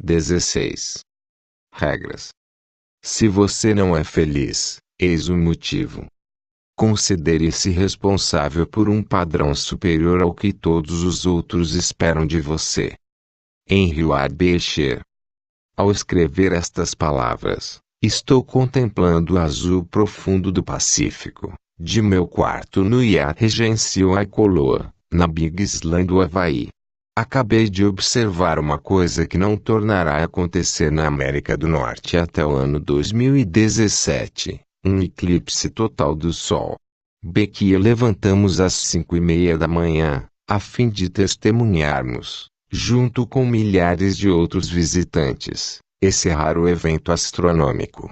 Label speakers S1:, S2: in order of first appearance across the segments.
S1: 16. Regras. Se você não é feliz, eis o motivo. Considere-se responsável por um padrão superior ao que todos os outros esperam de você. Henry Ward Beecher. Ao escrever estas palavras, estou contemplando o azul profundo do Pacífico, de meu quarto no Yacht Regency Waikoloa, na Big Island do Havaí. Acabei de observar uma coisa que não tornará a acontecer na América do Norte até o ano 2017, um eclipse total do Sol. Becky e eu levantamos às 5:30 da manhã, a fim de testemunharmos, junto com milhares de outros visitantes, esse raro evento astronômico.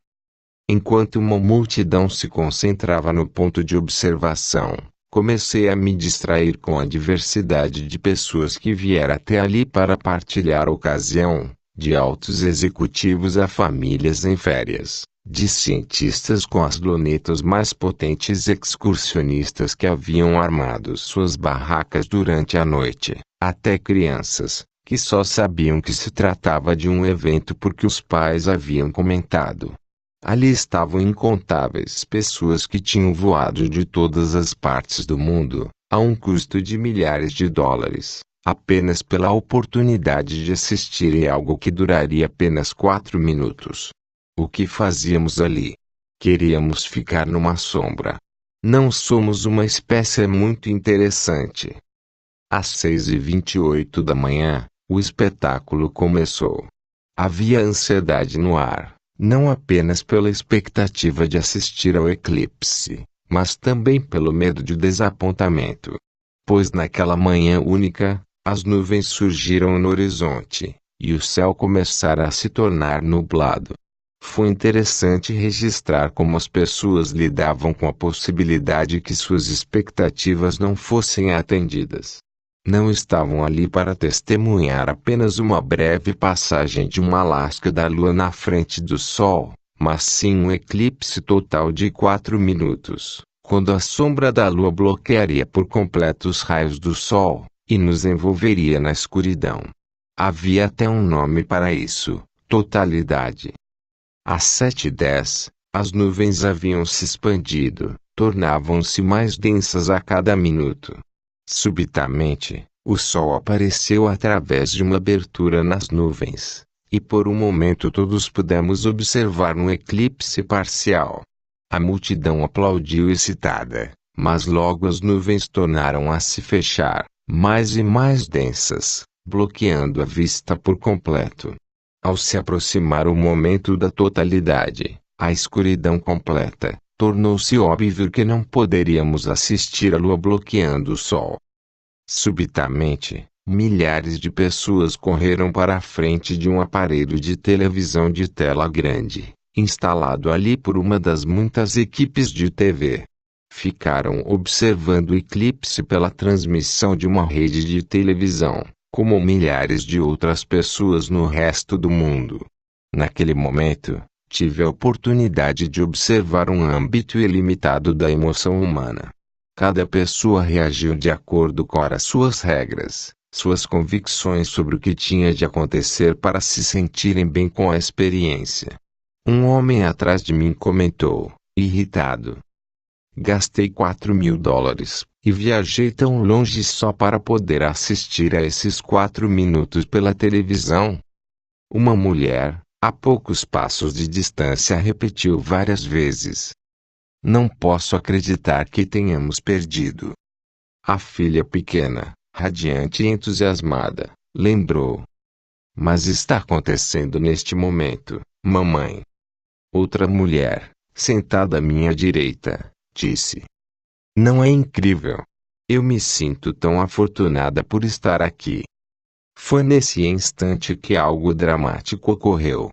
S1: Enquanto uma multidão se concentrava no ponto de observação, comecei a me distrair com a diversidade de pessoas que vieram até ali para partilhar a ocasião, de altos executivos a famílias em férias, de cientistas com as lunetas mais potentes excursionistas que haviam armado suas barracas durante a noite, até crianças, que só sabiam que se tratava de um evento porque os pais haviam comentado. Ali estavam incontáveis pessoas que tinham voado de todas as partes do mundo, a um custo de milhares de dólares, apenas pela oportunidade de assistirem a algo que duraria apenas 4 minutos. O que fazíamos ali? Queríamos ficar numa sombra. Não somos uma espécie muito interessante. Às 6:28 da manhã, o espetáculo começou. Havia ansiedade no ar. Não apenas pela expectativa de assistir ao eclipse, mas também pelo medo de desapontamento. Pois naquela manhã única, as nuvens surgiram no horizonte, e o céu começara a se tornar nublado. Foi interessante registrar como as pessoas lidavam com a possibilidade que suas expectativas não fossem atendidas. Não estavam ali para testemunhar apenas uma breve passagem de uma lasca da lua na frente do sol, mas sim um eclipse total de 4 minutos, quando a sombra da lua bloquearia por completo os raios do sol, e nos envolveria na escuridão. Havia até um nome para isso: totalidade. Às 7:10, as nuvens haviam se expandido, tornavam-se mais densas a cada minuto. Subitamente, o sol apareceu através de uma abertura nas nuvens, e por um momento todos pudemos observar um eclipse parcial. A multidão aplaudiu excitada, mas logo as nuvens tornaram a se fechar, mais e mais densas, bloqueando a vista por completo. Ao se aproximar o momento da totalidade, a escuridão completa, tornou-se óbvio que não poderíamos assistir a lua bloqueando o sol. Subitamente, milhares de pessoas correram para a frente de um aparelho de televisão de tela grande, instalado ali por uma das muitas equipes de TV. Ficaram observando o eclipse pela transmissão de uma rede de televisão, como milhares de outras pessoas no resto do mundo. Naquele momento, tive a oportunidade de observar um âmbito ilimitado da emoção humana. Cada pessoa reagiu de acordo com as suas regras, suas convicções sobre o que tinha de acontecer para se sentirem bem com a experiência. Um homem atrás de mim comentou, irritado: "Gastei $4.000, e viajei tão longe só para poder assistir a esses 4 minutos pela televisão." Uma mulher, a poucos passos de distância, repetiu várias vezes: "Não posso acreditar que tenhamos perdido." A filha pequena, radiante e entusiasmada, lembrou: "Mas está acontecendo neste momento, mamãe." Outra mulher, sentada à minha direita, disse: "Não é incrível? Eu me sinto tão afortunada por estar aqui." Foi nesse instante que algo dramático ocorreu.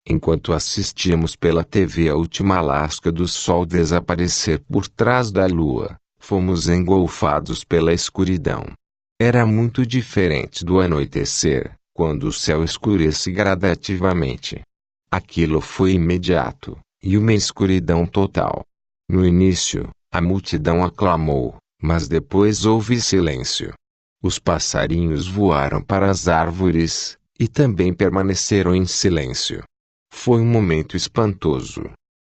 S1: Enquanto assistíamos pela TV a última lasca do sol desaparecer por trás da lua, fomos engolfados pela escuridão. Era muito diferente do anoitecer, quando o céu escurece gradativamente. Aquilo foi imediato, e uma escuridão total. No início, a multidão aclamou, mas depois houve silêncio. Os passarinhos voaram para as árvores, e também permaneceram em silêncio. Foi um momento espantoso.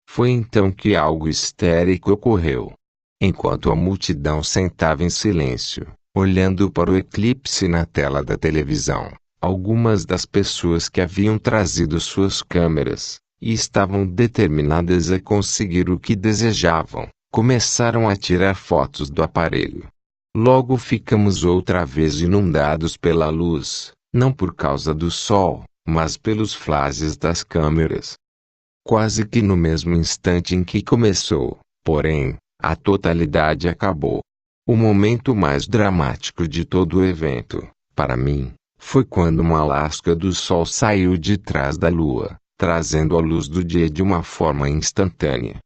S1: Foi então que algo histérico ocorreu. Enquanto a multidão sentava em silêncio, olhando para o eclipse na tela da televisão, algumas das pessoas que haviam trazido suas câmeras, e estavam determinadas a conseguir o que desejavam, começaram a tirar fotos do aparelho. Logo ficamos outra vez inundados pela luz, não por causa do sol, mas pelos flashes das câmeras. Quase que no mesmo instante em que começou, porém, a totalidade acabou. O momento mais dramático de todo o evento, para mim, foi quando uma lasca do sol saiu de trás da lua, trazendo a luz do dia de uma forma instantânea.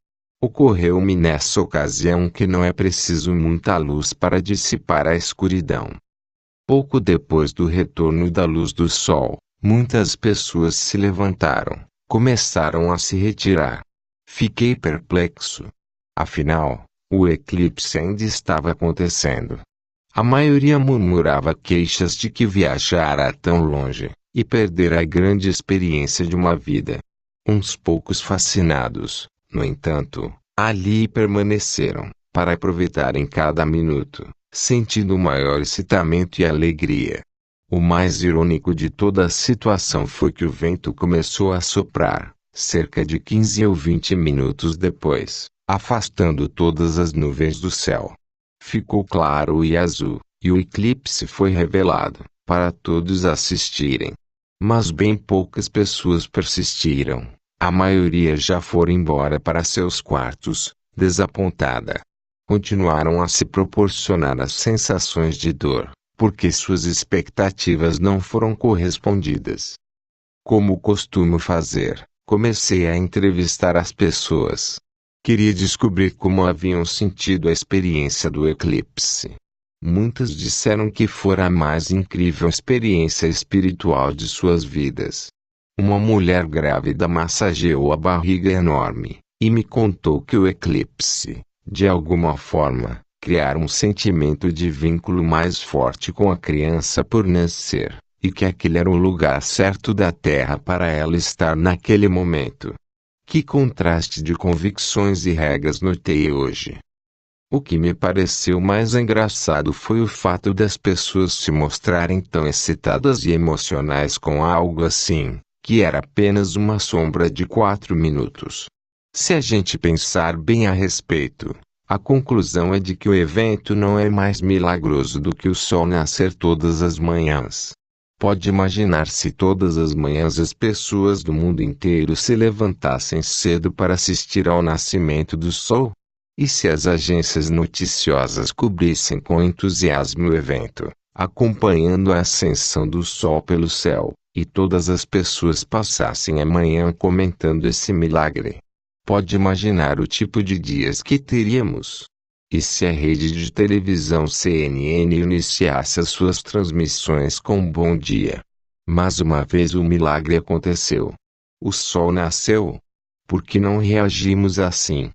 S1: Ocorreu-me nessa ocasião que não é preciso muita luz para dissipar a escuridão. Pouco depois do retorno da luz do sol, muitas pessoas se levantaram, começaram a se retirar. Fiquei perplexo. Afinal, o eclipse ainda estava acontecendo. A maioria murmurava queixas de que viajara tão longe, e perdera a grande experiência de uma vida. Uns poucos fascinados, no entanto, ali permaneceram, para aproveitarem cada minuto, sentindo o maior excitamento e alegria. O mais irônico de toda a situação foi que o vento começou a soprar, cerca de 15 ou 20 minutos depois, afastando todas as nuvens do céu. Ficou claro e azul, e o eclipse foi revelado, para todos assistirem. Mas bem poucas pessoas persistiram. A maioria já foram embora para seus quartos, desapontada. Continuaram a se proporcionar as sensações de dor, porque suas expectativas não foram correspondidas. Como costumo fazer, comecei a entrevistar as pessoas. Queria descobrir como haviam sentido a experiência do eclipse. Muitas disseram que fora a mais incrível experiência espiritual de suas vidas. Uma mulher grávida massageou a barriga enorme, e me contou que o eclipse, de alguma forma, criara um sentimento de vínculo mais forte com a criança por nascer, e que aquele era o lugar certo da Terra para ela estar naquele momento. Que contraste de convicções e regras notei hoje. O que me pareceu mais engraçado foi o fato das pessoas se mostrarem tão excitadas e emocionais com algo assim, que era apenas uma sombra de 4 minutos. Se a gente pensar bem a respeito, a conclusão é de que o evento não é mais milagroso do que o sol nascer todas as manhãs. Pode imaginar se todas as manhãs as pessoas do mundo inteiro se levantassem cedo para assistir ao nascimento do sol? E se as agências noticiosas cobrissem com entusiasmo o evento, acompanhando a ascensão do sol pelo céu, e todas as pessoas passassem a manhã comentando esse milagre? Pode imaginar o tipo de dias que teríamos? E se a rede de televisão CNN iniciasse as suas transmissões com um bom dia? Mas uma vez o milagre aconteceu. O sol nasceu. Por que não reagimos assim?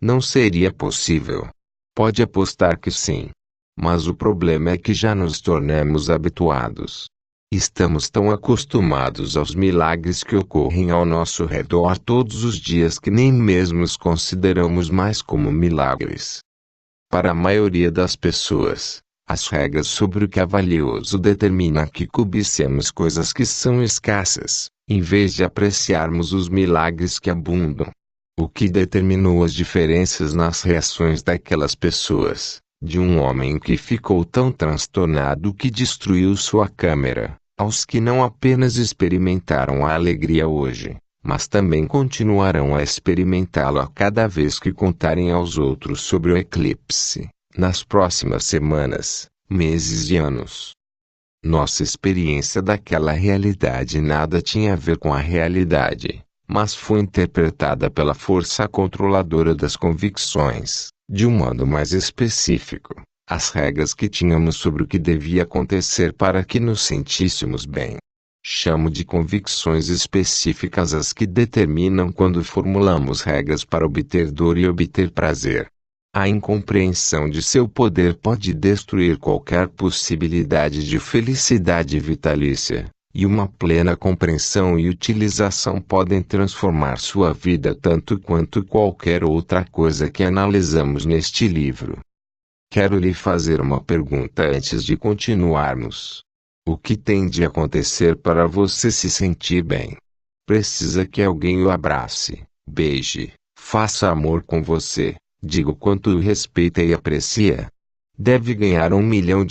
S1: Não seria possível. Pode apostar que sim. Mas o problema é que já nos tornamos habituados. Estamos tão acostumados aos milagres que ocorrem ao nosso redor todos os dias que nem mesmo os consideramos mais como milagres. Para a maioria das pessoas, as regras sobre o que é valioso determinam que cobicemos coisas que são escassas, em vez de apreciarmos os milagres que abundam. O que determinou as diferenças nas reações daquelas pessoas, de um homem que ficou tão transtornado que destruiu sua câmera, aos que não apenas experimentaram a alegria hoje, mas também continuarão a experimentá-lo a cada vez que contarem aos outros sobre o eclipse, nas próximas semanas, meses e anos. Nossa experiência daquela realidade nada tinha a ver com a realidade, mas foi interpretada pela força controladora das convicções, de um modo mais específico, as regras que tínhamos sobre o que devia acontecer para que nos sentíssemos bem. Chamo de convicções específicas as que determinam quando formulamos regras para obter dor e obter prazer. A incompreensão de seu poder pode destruir qualquer possibilidade de felicidade vitalícia, e uma plena compreensão e utilização podem transformar sua vida tanto quanto qualquer outra coisa que analisamos neste livro. Quero lhe fazer uma pergunta antes de continuarmos. O que tem de acontecer para você se sentir bem? Precisa que alguém o abrace, beije, faça amor com você, diga o quanto o respeita e aprecia? Deve ganhar $1 milhão?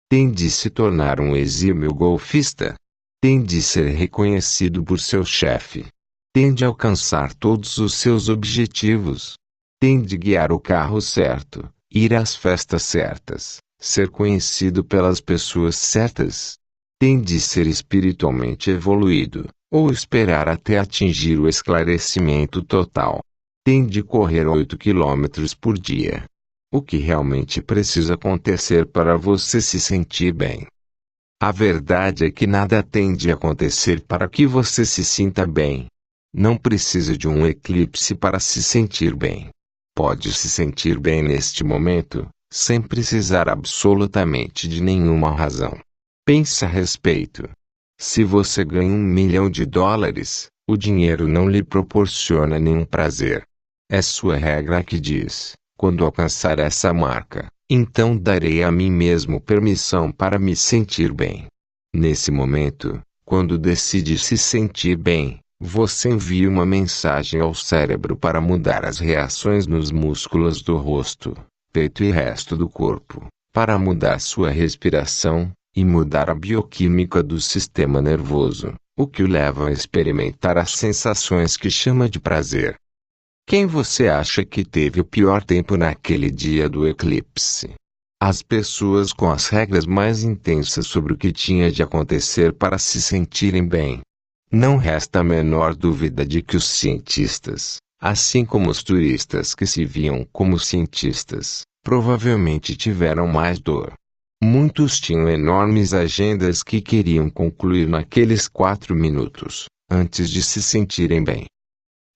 S1: Tem de se tornar um exímio golfista? Tem de ser reconhecido por seu chefe? Tem de alcançar todos os seus objetivos? Tem de guiar o carro certo, ir às festas certas, ser conhecido pelas pessoas certas? Tem de ser espiritualmente evoluído, ou esperar até atingir o esclarecimento total? Tem de correr 8 quilômetros por dia? O que realmente precisa acontecer para você se sentir bem? A verdade é que nada tem de acontecer para que você se sinta bem. Não precisa de um eclipse para se sentir bem. Pode se sentir bem neste momento, sem precisar absolutamente de nenhuma razão. Pense a respeito. Se você ganha $1 milhão, o dinheiro não lhe proporciona nenhum prazer. É sua regra que diz: quando alcançar essa marca, então darei a mim mesmo permissão para me sentir bem. Nesse momento, quando decide se sentir bem, você envia uma mensagem ao cérebro para mudar as reações nos músculos do rosto, peito e resto do corpo, para mudar sua respiração, e mudar a bioquímica do sistema nervoso, o que o leva a experimentar as sensações que chama de prazer. Quem você acha que teve o pior tempo naquele dia do eclipse? As pessoas com as regras mais intensas sobre o que tinha de acontecer para se sentirem bem. Não resta a menor dúvida de que os cientistas, assim como os turistas que se viam como cientistas, provavelmente tiveram mais dor. Muitos tinham enormes agendas que queriam concluir naqueles 4 minutos, antes de se sentirem bem.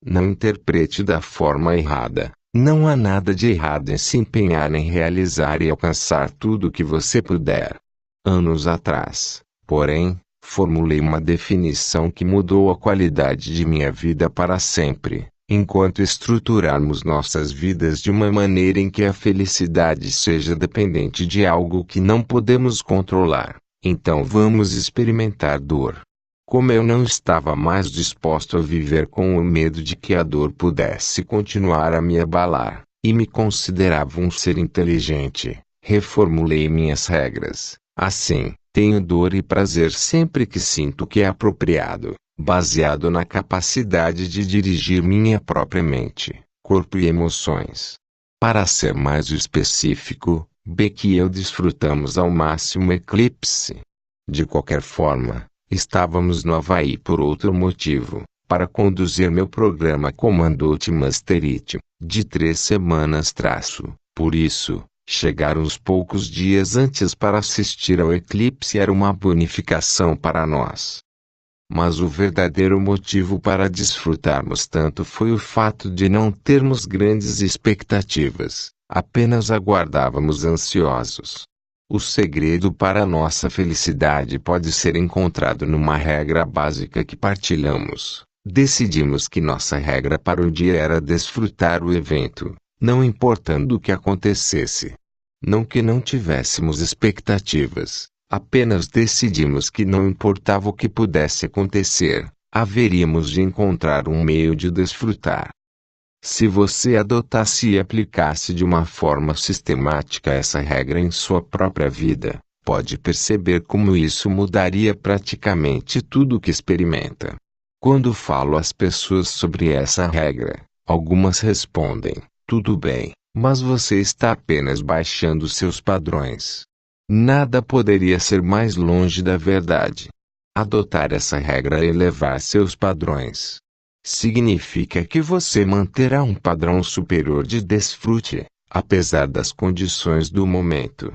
S1: Não interprete da forma errada. Não há nada de errado em se empenhar em realizar e alcançar tudo o que você puder. Anos atrás, porém, formulei uma definição que mudou a qualidade de minha vida para sempre. Enquanto estruturarmos nossas vidas de uma maneira em que a felicidade seja dependente de algo que não podemos controlar, então vamos experimentar dor. Como eu não estava mais disposto a viver com o medo de que a dor pudesse continuar a me abalar, e me considerava um ser inteligente, reformulei minhas regras. Assim, tenho dor e prazer sempre que sinto que é apropriado, baseado na capacidade de dirigir minha própria mente, corpo e emoções. Para ser mais específico, Becky e eu desfrutamos ao máximo o eclipse. De qualquer forma, estávamos no Havaí por outro motivo, para conduzir meu programa Comandante Master It, de 3 semanas. Por isso, chegar uns poucos dias antes para assistir ao eclipse era uma bonificação para nós. Mas o verdadeiro motivo para desfrutarmos tanto foi o fato de não termos grandes expectativas, apenas aguardávamos ansiosos. O segredo para nossa felicidade pode ser encontrado numa regra básica que partilhamos. Decidimos que nossa regra para o dia era desfrutar o evento, não importando o que acontecesse. Não que não tivéssemos expectativas, apenas decidimos que não importava o que pudesse acontecer, haveríamos de encontrar um meio de desfrutar. Se você adotasse e aplicasse de uma forma sistemática essa regra em sua própria vida, pode perceber como isso mudaria praticamente tudo o que experimenta. Quando falo às pessoas sobre essa regra, algumas respondem: tudo bem, mas você está apenas baixando seus padrões. Nada poderia ser mais longe da verdade. Adotar essa regra é elevar seus padrões. Significa que você manterá um padrão superior de desfrute, apesar das condições do momento.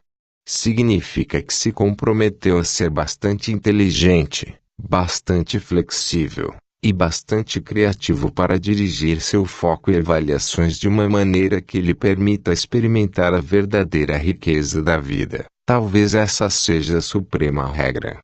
S1: Significa que se comprometeu a ser bastante inteligente, bastante flexível, e bastante criativo para dirigir seu foco e avaliações de uma maneira que lhe permita experimentar a verdadeira riqueza da vida. Talvez essa seja a suprema regra.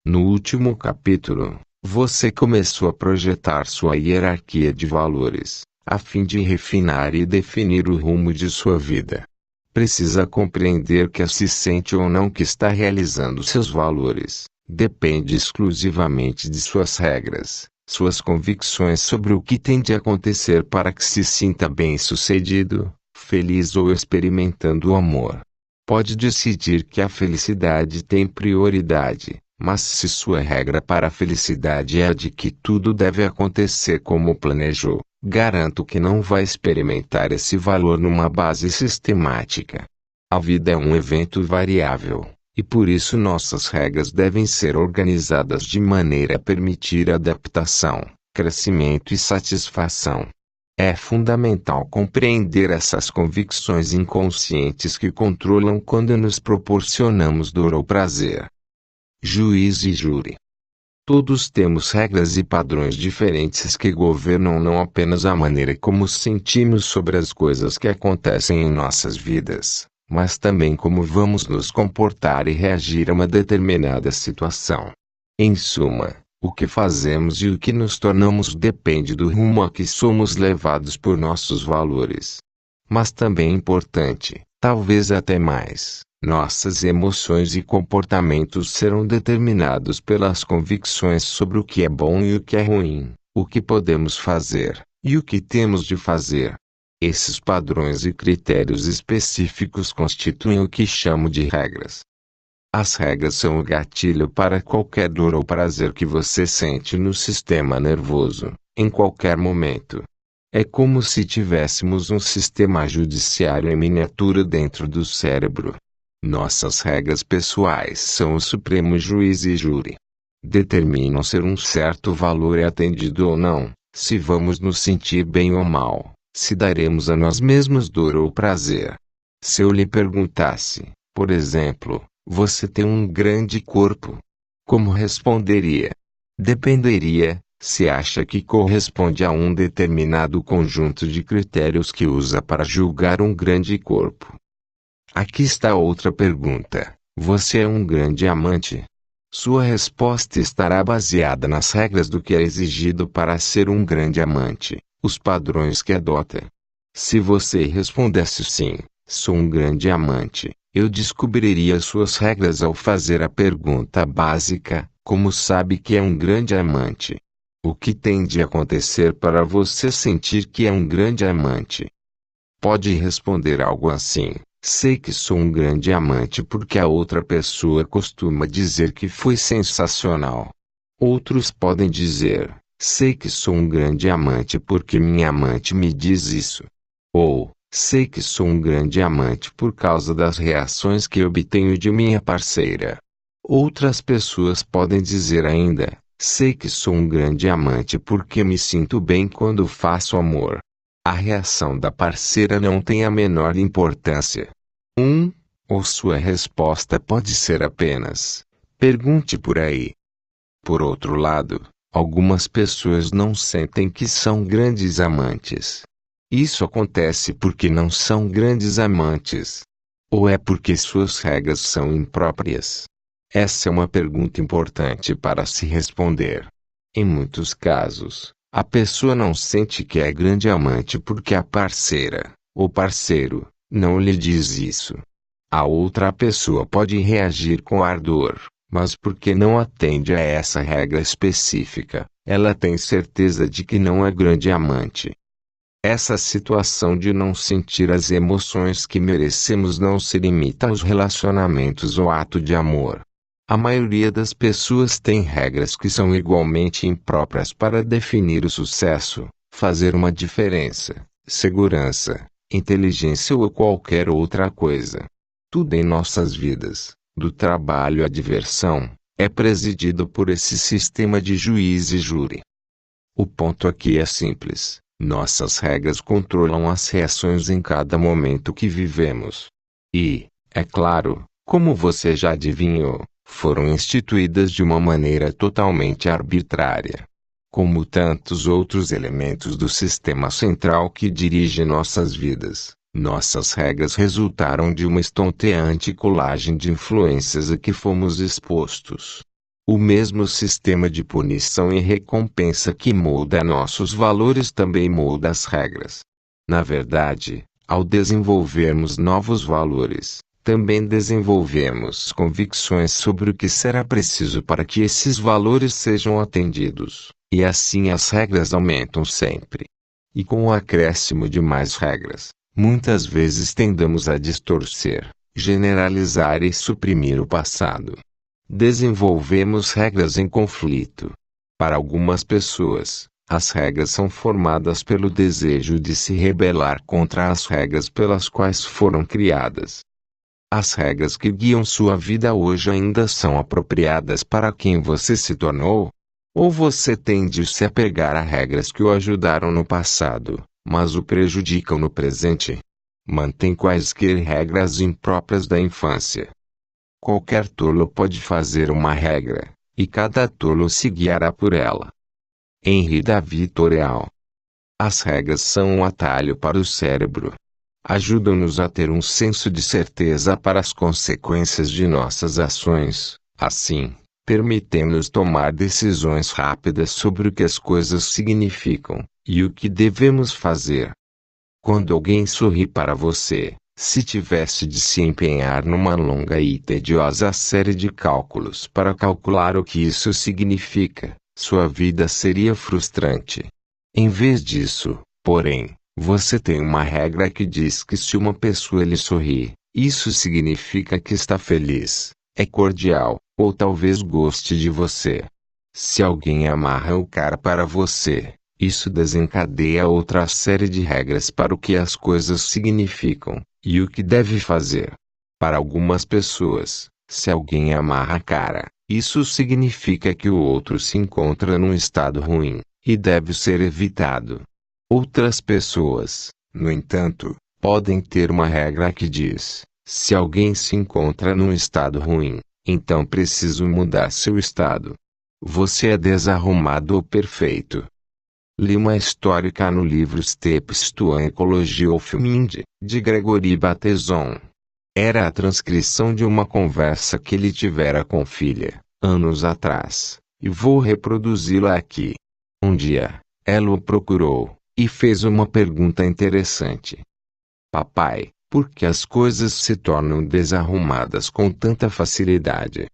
S1: No último capítulo, você começou a projetar sua hierarquia de valores, a fim de refinar e definir o rumo de sua vida. Precisa compreender que se sente ou não que está realizando seus valores, depende exclusivamente de suas regras, suas convicções sobre o que tem de acontecer para que se sinta bem-sucedido, feliz ou experimentando o amor. Pode decidir que a felicidade tem prioridade, mas se sua regra para a felicidade é a de que tudo deve acontecer como planejou, garanto que não vai experimentar esse valor numa base sistemática. A vida é um evento variável, e por isso nossas regras devem ser organizadas de maneira a permitir adaptação, crescimento e satisfação. É fundamental compreender essas convicções inconscientes que controlam quando nos proporcionamos dor ou prazer. Juiz e júri. Todos temos regras e padrões diferentes que governam não apenas a maneira como sentimos sobre as coisas que acontecem em nossas vidas, mas também como vamos nos comportar e reagir a uma determinada situação. Em suma, o que fazemos e o que nos tornamos depende do rumo a que somos levados por nossos valores. Mas também é importante, talvez até mais, nossas emoções e comportamentos serão determinados pelas convicções sobre o que é bom e o que é ruim, o que podemos fazer, e o que temos de fazer. Esses padrões e critérios específicos constituem o que chamo de regras. As regras são o gatilho para qualquer dor ou prazer que você sente no sistema nervoso, em qualquer momento. É como se tivéssemos um sistema judiciário em miniatura dentro do cérebro. Nossas regras pessoais são o supremo juiz e júri. Determinam se um certo valor é atendido ou não, se vamos nos sentir bem ou mal, se daremos a nós mesmos dor ou prazer. Se eu lhe perguntasse, por exemplo, você tem um grande corpo? Como responderia? Dependeria, se acha que corresponde a um determinado conjunto de critérios que usa para julgar um grande corpo. Aqui está outra pergunta. Você é um grande amante? Sua resposta estará baseada nas regras do que é exigido para ser um grande amante, os padrões que adota. Se você respondesse sim, sou um grande amante, eu descobriria suas regras ao fazer a pergunta básica: como sabe que é um grande amante? O que tem de acontecer para você sentir que é um grande amante? Pode responder algo assim: sei que sou um grande amante porque a outra pessoa costuma dizer que foi sensacional. Outros podem dizer: sei que sou um grande amante porque minha amante me diz isso. Ou, sei que sou um grande amante por causa das reações que obtenho de minha parceira. Outras pessoas podem dizer ainda: sei que sou um grande amante porque me sinto bem quando faço amor. A reação da parceira não tem a menor importância. Ou sua resposta pode ser apenas: pergunte por aí. Por outro lado, algumas pessoas não sentem que são grandes amantes. Isso acontece porque não são grandes amantes. Ou é porque suas regras são impróprias? Essa é uma pergunta importante para se responder. Em muitos casos, a pessoa não sente que é grande amante porque a parceira, ou parceiro, não lhe diz isso. A outra pessoa pode reagir com ardor, mas porque não atende a essa regra específica, ela tem certeza de que não é grande amante. Essa situação de não sentir as emoções que merecemos não se limita aos relacionamentos ou ato de amor. A maioria das pessoas tem regras que são igualmente impróprias para definir o sucesso, fazer uma diferença, segurança, inteligência ou qualquer outra coisa. Tudo em nossas vidas, do trabalho à diversão, é presidido por esse sistema de juiz e júri. O ponto aqui é simples: nossas regras controlam as reações em cada momento que vivemos. E, é claro, como você já adivinhou, foram instituídas de uma maneira totalmente arbitrária. Como tantos outros elementos do sistema central que dirige nossas vidas, nossas regras resultaram de uma estonteante colagem de influências a que fomos expostos. O mesmo sistema de punição e recompensa que molda nossos valores também molda as regras. Na verdade, ao desenvolvermos novos valores, também desenvolvemos convicções sobre o que será preciso para que esses valores sejam atendidos, e assim as regras aumentam sempre. E com o acréscimo de mais regras, muitas vezes tendemos a distorcer, generalizar e suprimir o passado. Desenvolvemos regras em conflito. Para algumas pessoas, as regras são formadas pelo desejo de se rebelar contra as regras pelas quais foram criadas. As regras que guiam sua vida hoje ainda são apropriadas para quem você se tornou? Ou você tende a se apegar a regras que o ajudaram no passado, mas o prejudicam no presente? Mantém quaisquer regras impróprias da infância. Qualquer tolo pode fazer uma regra, e cada tolo se guiará por ela. Henri David Thoreau. As regras são um atalho para o cérebro. Ajudam-nos a ter um senso de certeza para as consequências de nossas ações. Assim, permitem-nos tomar decisões rápidas sobre o que as coisas significam, e o que devemos fazer. Quando alguém sorri para você, se tivesse de se empenhar numa longa e tediosa série de cálculos para calcular o que isso significa, sua vida seria frustrante. Em vez disso, porém, você tem uma regra que diz que se uma pessoa lhe sorri, isso significa que está feliz, é cordial, ou talvez goste de você. Se alguém amarra o cara para você, isso desencadeia outra série de regras para o que as coisas significam, e o que deve fazer. Para algumas pessoas, se alguém amarra a cara, isso significa que o outro se encontra num estado ruim, e deve ser evitado. Outras pessoas, no entanto, podem ter uma regra que diz: se alguém se encontra num estado ruim, então preciso mudar seu estado. Você é desarrumado ou perfeito. Li uma histórica no livro Steps to an Ecology of Mind, de Gregory Bateson. Era a transcrição de uma conversa que ele tivera com filha, anos atrás, e vou reproduzi-la aqui. Um dia, ela o procurou, e fez uma pergunta interessante. Papai, por que as coisas se tornam desarrumadas com tanta facilidade?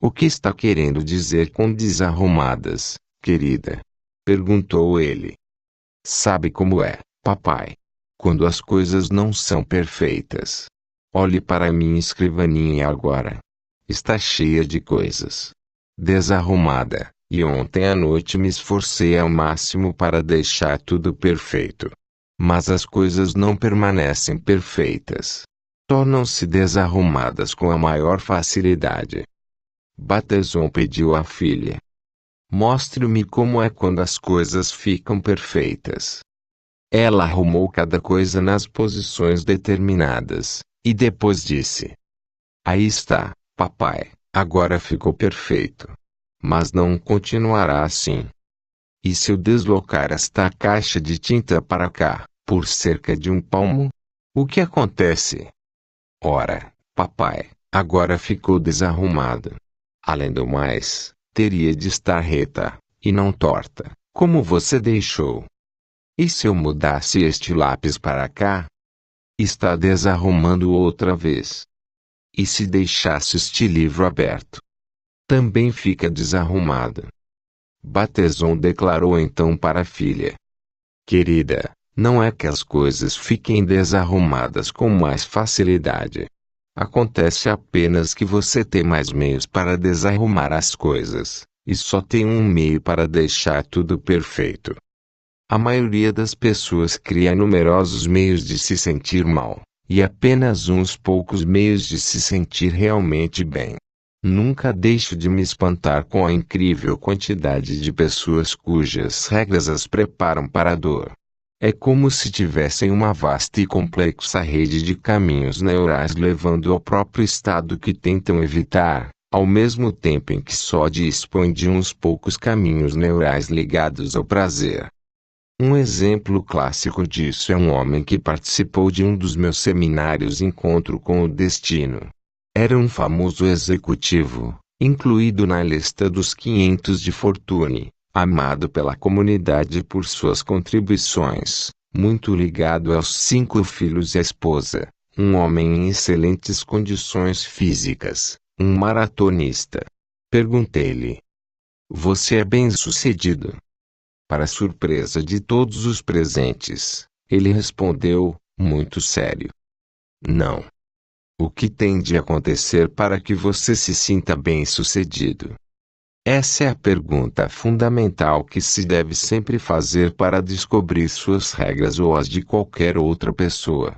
S1: O que está querendo dizer com desarrumadas, querida? Perguntou ele. Sabe como é, papai? Quando as coisas não são perfeitas. Olhe para minha escrivaninha agora. Está cheia de coisas. Desarrumada, e ontem à noite me esforcei ao máximo para deixar tudo perfeito. Mas as coisas não permanecem perfeitas. Tornam-se desarrumadas com a maior facilidade. Bateson pediu à filha. Mostre-me como é quando as coisas ficam perfeitas. Ela arrumou cada coisa nas posições determinadas, e depois disse: aí está, papai, agora ficou perfeito. Mas não continuará assim. E se eu deslocar esta caixa de tinta para cá, por cerca de um palmo? O que acontece? Ora, papai, agora ficou desarrumado. Além do mais, teria de estar reta, e não torta, como você deixou. E se eu mudasse este lápis para cá? Está desarrumando outra vez. E se deixasse este livro aberto? Também fica desarrumado. Bateson declarou então para a filha: querida, não é que as coisas fiquem desarrumadas com mais facilidade. Acontece apenas que você tem mais meios para desarrumar as coisas, e só tem um meio para deixar tudo perfeito. A maioria das pessoas cria numerosos meios de se sentir mal, e apenas uns poucos meios de se sentir realmente bem. Nunca deixo de me espantar com a incrível quantidade de pessoas cujas regras as preparam para a dor. É como se tivessem uma vasta e complexa rede de caminhos neurais levando ao próprio estado que tentam evitar, ao mesmo tempo em que só dispõem de uns poucos caminhos neurais ligados ao prazer. Um exemplo clássico disso é um homem que participou de um dos meus seminários Encontro com o Destino. Era um famoso executivo, incluído na lista dos 500 de Fortune, amado pela comunidade por suas contribuições, muito ligado aos 5 filhos e à esposa, um homem em excelentes condições físicas, um maratonista. Perguntei-lhe: você é bem-sucedido? Para surpresa de todos os presentes, ele respondeu, muito sério: não. O que tem de acontecer para que você se sinta bem-sucedido? Essa é a pergunta fundamental que se deve sempre fazer para descobrir suas regras ou as de qualquer outra pessoa.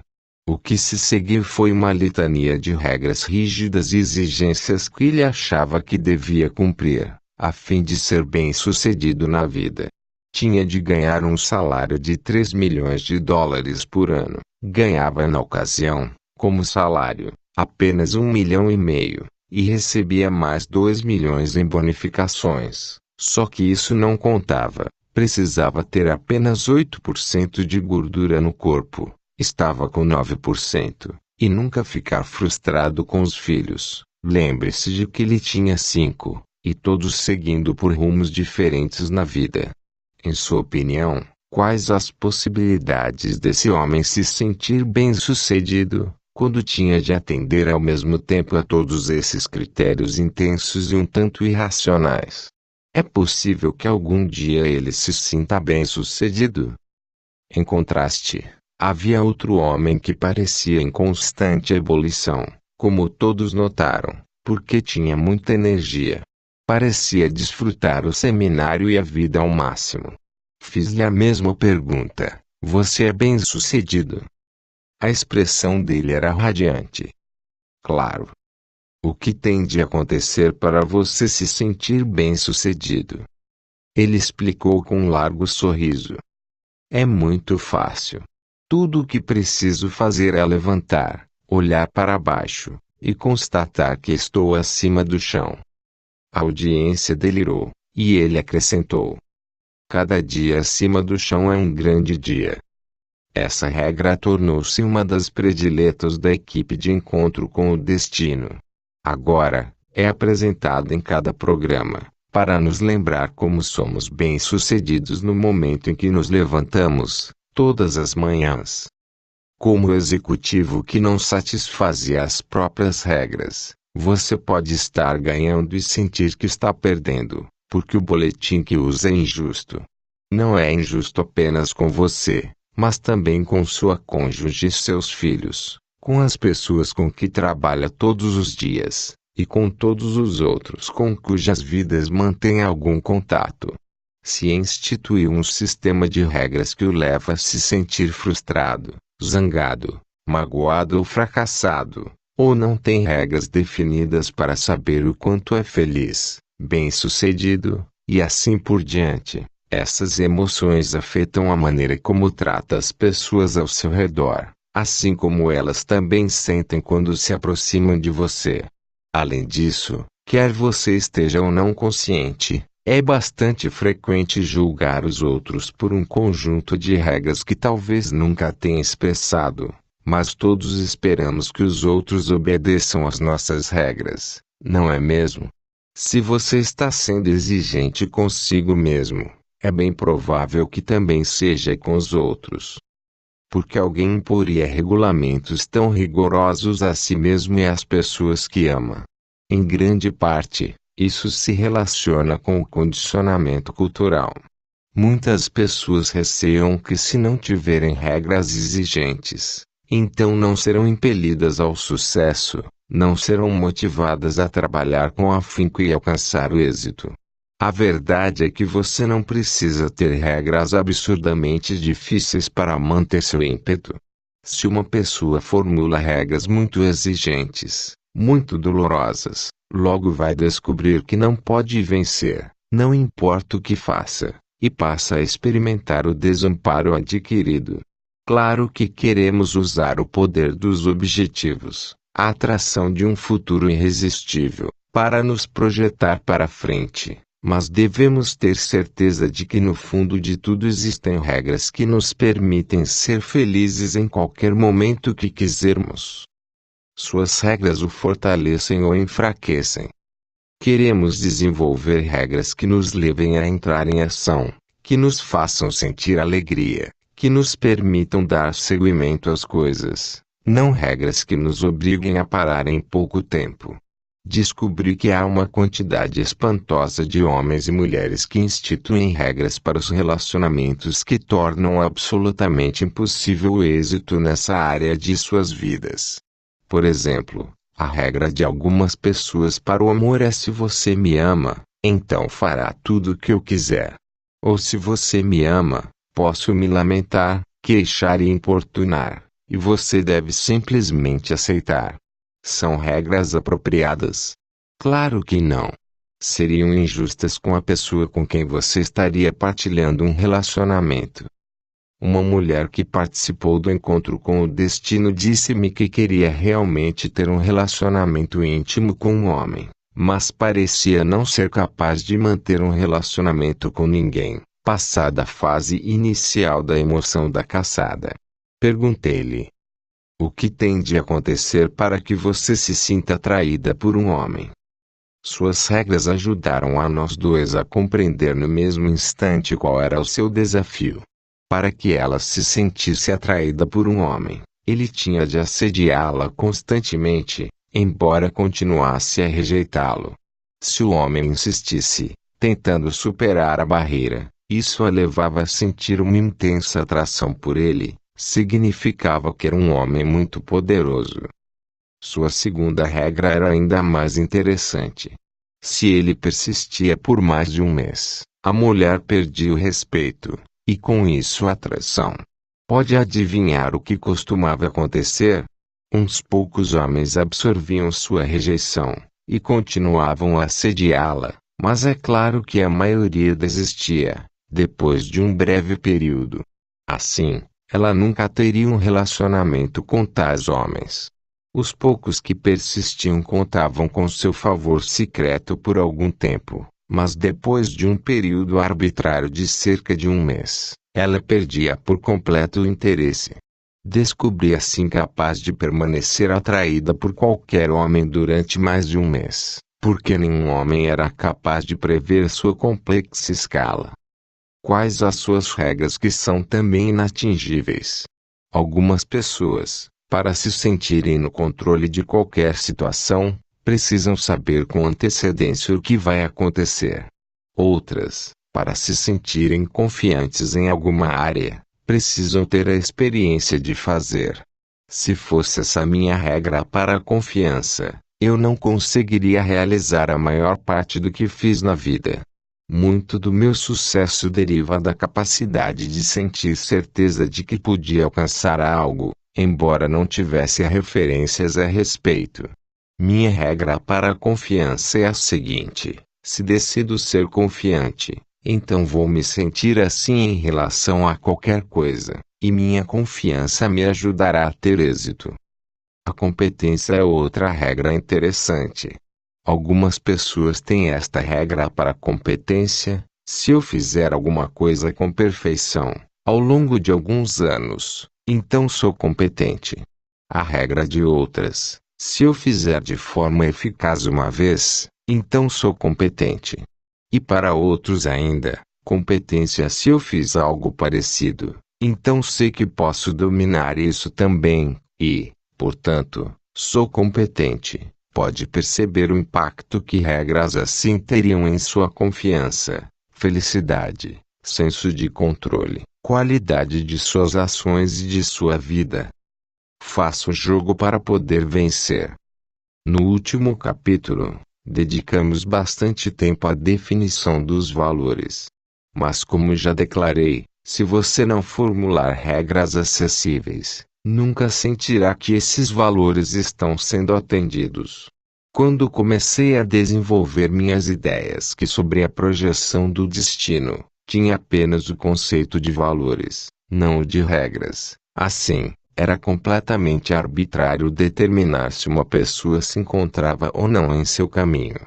S1: O que se seguiu foi uma litania de regras rígidas e exigências que ele achava que devia cumprir, a fim de ser bem-sucedido na vida. Tinha de ganhar um salário de 3 milhões de dólares por ano. Ganhava na ocasião, como salário, apenas 1,5 milhão, e recebia mais 2 milhões em bonificações. Só que isso não contava. Precisava ter apenas 8% de gordura no corpo. Estava com 9%, e nunca ficar frustrado com os filhos. Lembre-se de que ele tinha 5, e todos seguindo por rumos diferentes na vida. Em sua opinião, quais as possibilidades desse homem se sentir bem-sucedido, quando tinha de atender ao mesmo tempo a todos esses critérios intensos e um tanto irracionais? É possível que algum dia ele se sinta bem-sucedido? Em contraste, havia outro homem que parecia em constante ebulição, como todos notaram, porque tinha muita energia. Parecia desfrutar o seminário e a vida ao máximo. Fiz-lhe a mesma pergunta: você é bem-sucedido? A expressão dele era radiante. Claro. O que tem de acontecer para você se sentir bem-sucedido? Ele explicou com um largo sorriso. É muito fácil. Tudo o que preciso fazer é levantar, olhar para baixo, e constatar que estou acima do chão. A audiência delirou, e ele acrescentou: cada dia acima do chão é um grande dia. Essa regra tornou-se uma das prediletas da equipe de Encontro com o Destino. Agora, é apresentada em cada programa, para nos lembrar como somos bem-sucedidos no momento em que nos levantamos, todas as manhãs. Como o executivo que não satisfazia as próprias regras, você pode estar ganhando e sentir que está perdendo, porque o boletim que usa é injusto. Não é injusto apenas com você, mas também com sua cônjuge e seus filhos, com as pessoas com que trabalha todos os dias, e com todos os outros com cujas vidas mantém algum contato. Se instituiu um sistema de regras que o leva a se sentir frustrado, zangado, magoado ou fracassado, ou não tem regras definidas para saber o quanto é feliz, bem-sucedido, e assim por diante, essas emoções afetam a maneira como trata as pessoas ao seu redor, assim como elas também sentem quando se aproximam de você. Além disso, quer você esteja ou não consciente, é bastante frequente julgar os outros por um conjunto de regras que talvez nunca tenha expressado, mas todos esperamos que os outros obedeçam às nossas regras, não é mesmo? Se você está sendo exigente consigo mesmo, é bem provável que também seja com os outros. Porque alguém imporia regulamentos tão rigorosos a si mesmo e às pessoas que ama. Em grande parte, isso se relaciona com o condicionamento cultural. Muitas pessoas receiam que se não tiverem regras exigentes, então não serão impelidas ao sucesso, não serão motivadas a trabalhar com afinco e alcançar o êxito. A verdade é que você não precisa ter regras absurdamente difíceis para manter seu ímpeto. Se uma pessoa formula regras muito exigentes, muito dolorosas, logo vai descobrir que não pode vencer, não importa o que faça, e passa a experimentar o desamparo adquirido. Claro que queremos usar o poder dos objetivos, a atração de um futuro irresistível, para nos projetar para frente, mas devemos ter certeza de que no fundo de tudo existem regras que nos permitem ser felizes em qualquer momento que quisermos. Suas regras o fortalecem ou enfraquecem. Queremos desenvolver regras que nos levem a entrar em ação, que nos façam sentir alegria, que nos permitam dar seguimento às coisas, não regras que nos obriguem a parar em pouco tempo. Descobri que há uma quantidade espantosa de homens e mulheres que instituem regras para os relacionamentos que tornam absolutamente impossível o êxito nessa área de suas vidas. Por exemplo, a regra de algumas pessoas para o amor é: se você me ama, então fará tudo o que eu quiser. Ou se você me ama, posso me lamentar, queixar e importunar, e você deve simplesmente aceitar. São regras apropriadas? Claro que não. Seriam injustas com a pessoa com quem você estaria partilhando um relacionamento. Uma mulher que participou do encontro com o destino disse-me que queria realmente ter um relacionamento íntimo com um homem, mas parecia não ser capaz de manter um relacionamento com ninguém, passada a fase inicial da emoção da caçada. Perguntei-lhe: o que tem de acontecer para que você se sinta atraída por um homem? Suas regras ajudaram a nós dois a compreender no mesmo instante qual era o seu desafio. Para que ela se sentisse atraída por um homem, ele tinha de assediá-la constantemente, embora continuasse a rejeitá-lo. Se o homem insistisse, tentando superar a barreira, isso a levava a sentir uma intensa atração por ele. Significava que era um homem muito poderoso. Sua segunda regra era ainda mais interessante. Se ele persistia por mais de um mês, a mulher perdia o respeito, e com isso a atração. Pode adivinhar o que costumava acontecer? Uns poucos homens absorviam sua rejeição, e continuavam a assediá-la, mas é claro que a maioria desistia, depois de um breve período. Assim, ela nunca teria um relacionamento com tais homens. Os poucos que persistiam contavam com seu favor secreto por algum tempo, mas depois de um período arbitrário de cerca de um mês, ela perdia por completo o interesse. Descobria-se incapaz de permanecer atraída por qualquer homem durante mais de um mês, porque nenhum homem era capaz de prever sua complexa escala. Quais as suas regras que são também inatingíveis? Algumas pessoas, para se sentirem no controle de qualquer situação, precisam saber com antecedência o que vai acontecer. Outras, para se sentirem confiantes em alguma área, precisam ter a experiência de fazer. Se fosse essa minha regra para a confiança, eu não conseguiria realizar a maior parte do que fiz na vida. Muito do meu sucesso deriva da capacidade de sentir certeza de que podia alcançar algo, embora não tivesse referências a respeito. Minha regra para a confiança é a seguinte: se decido ser confiante, então vou me sentir assim em relação a qualquer coisa, e minha confiança me ajudará a ter êxito. A competência é outra regra interessante. Algumas pessoas têm esta regra para a competência: se eu fizer alguma coisa com perfeição, ao longo de alguns anos, então sou competente. A regra de outras: se eu fizer de forma eficaz uma vez, então sou competente. E para outros ainda, competência: se eu fiz algo parecido, então sei que posso dominar isso também, e, portanto, sou competente. Pode perceber o impacto que regras assim teriam em sua confiança, felicidade, senso de controle, qualidade de suas ações e de sua vida. Faça o jogo para poder vencer. No último capítulo, dedicamos bastante tempo à definição dos valores. Mas como já declarei, se você não formular regras acessíveis, nunca sentirá que esses valores estão sendo atendidos. Quando comecei a desenvolver minhas ideias sobre a projeção do destino, tinha apenas o conceito de valores, não o de regras. Assim, era completamente arbitrário determinar se uma pessoa se encontrava ou não em seu caminho.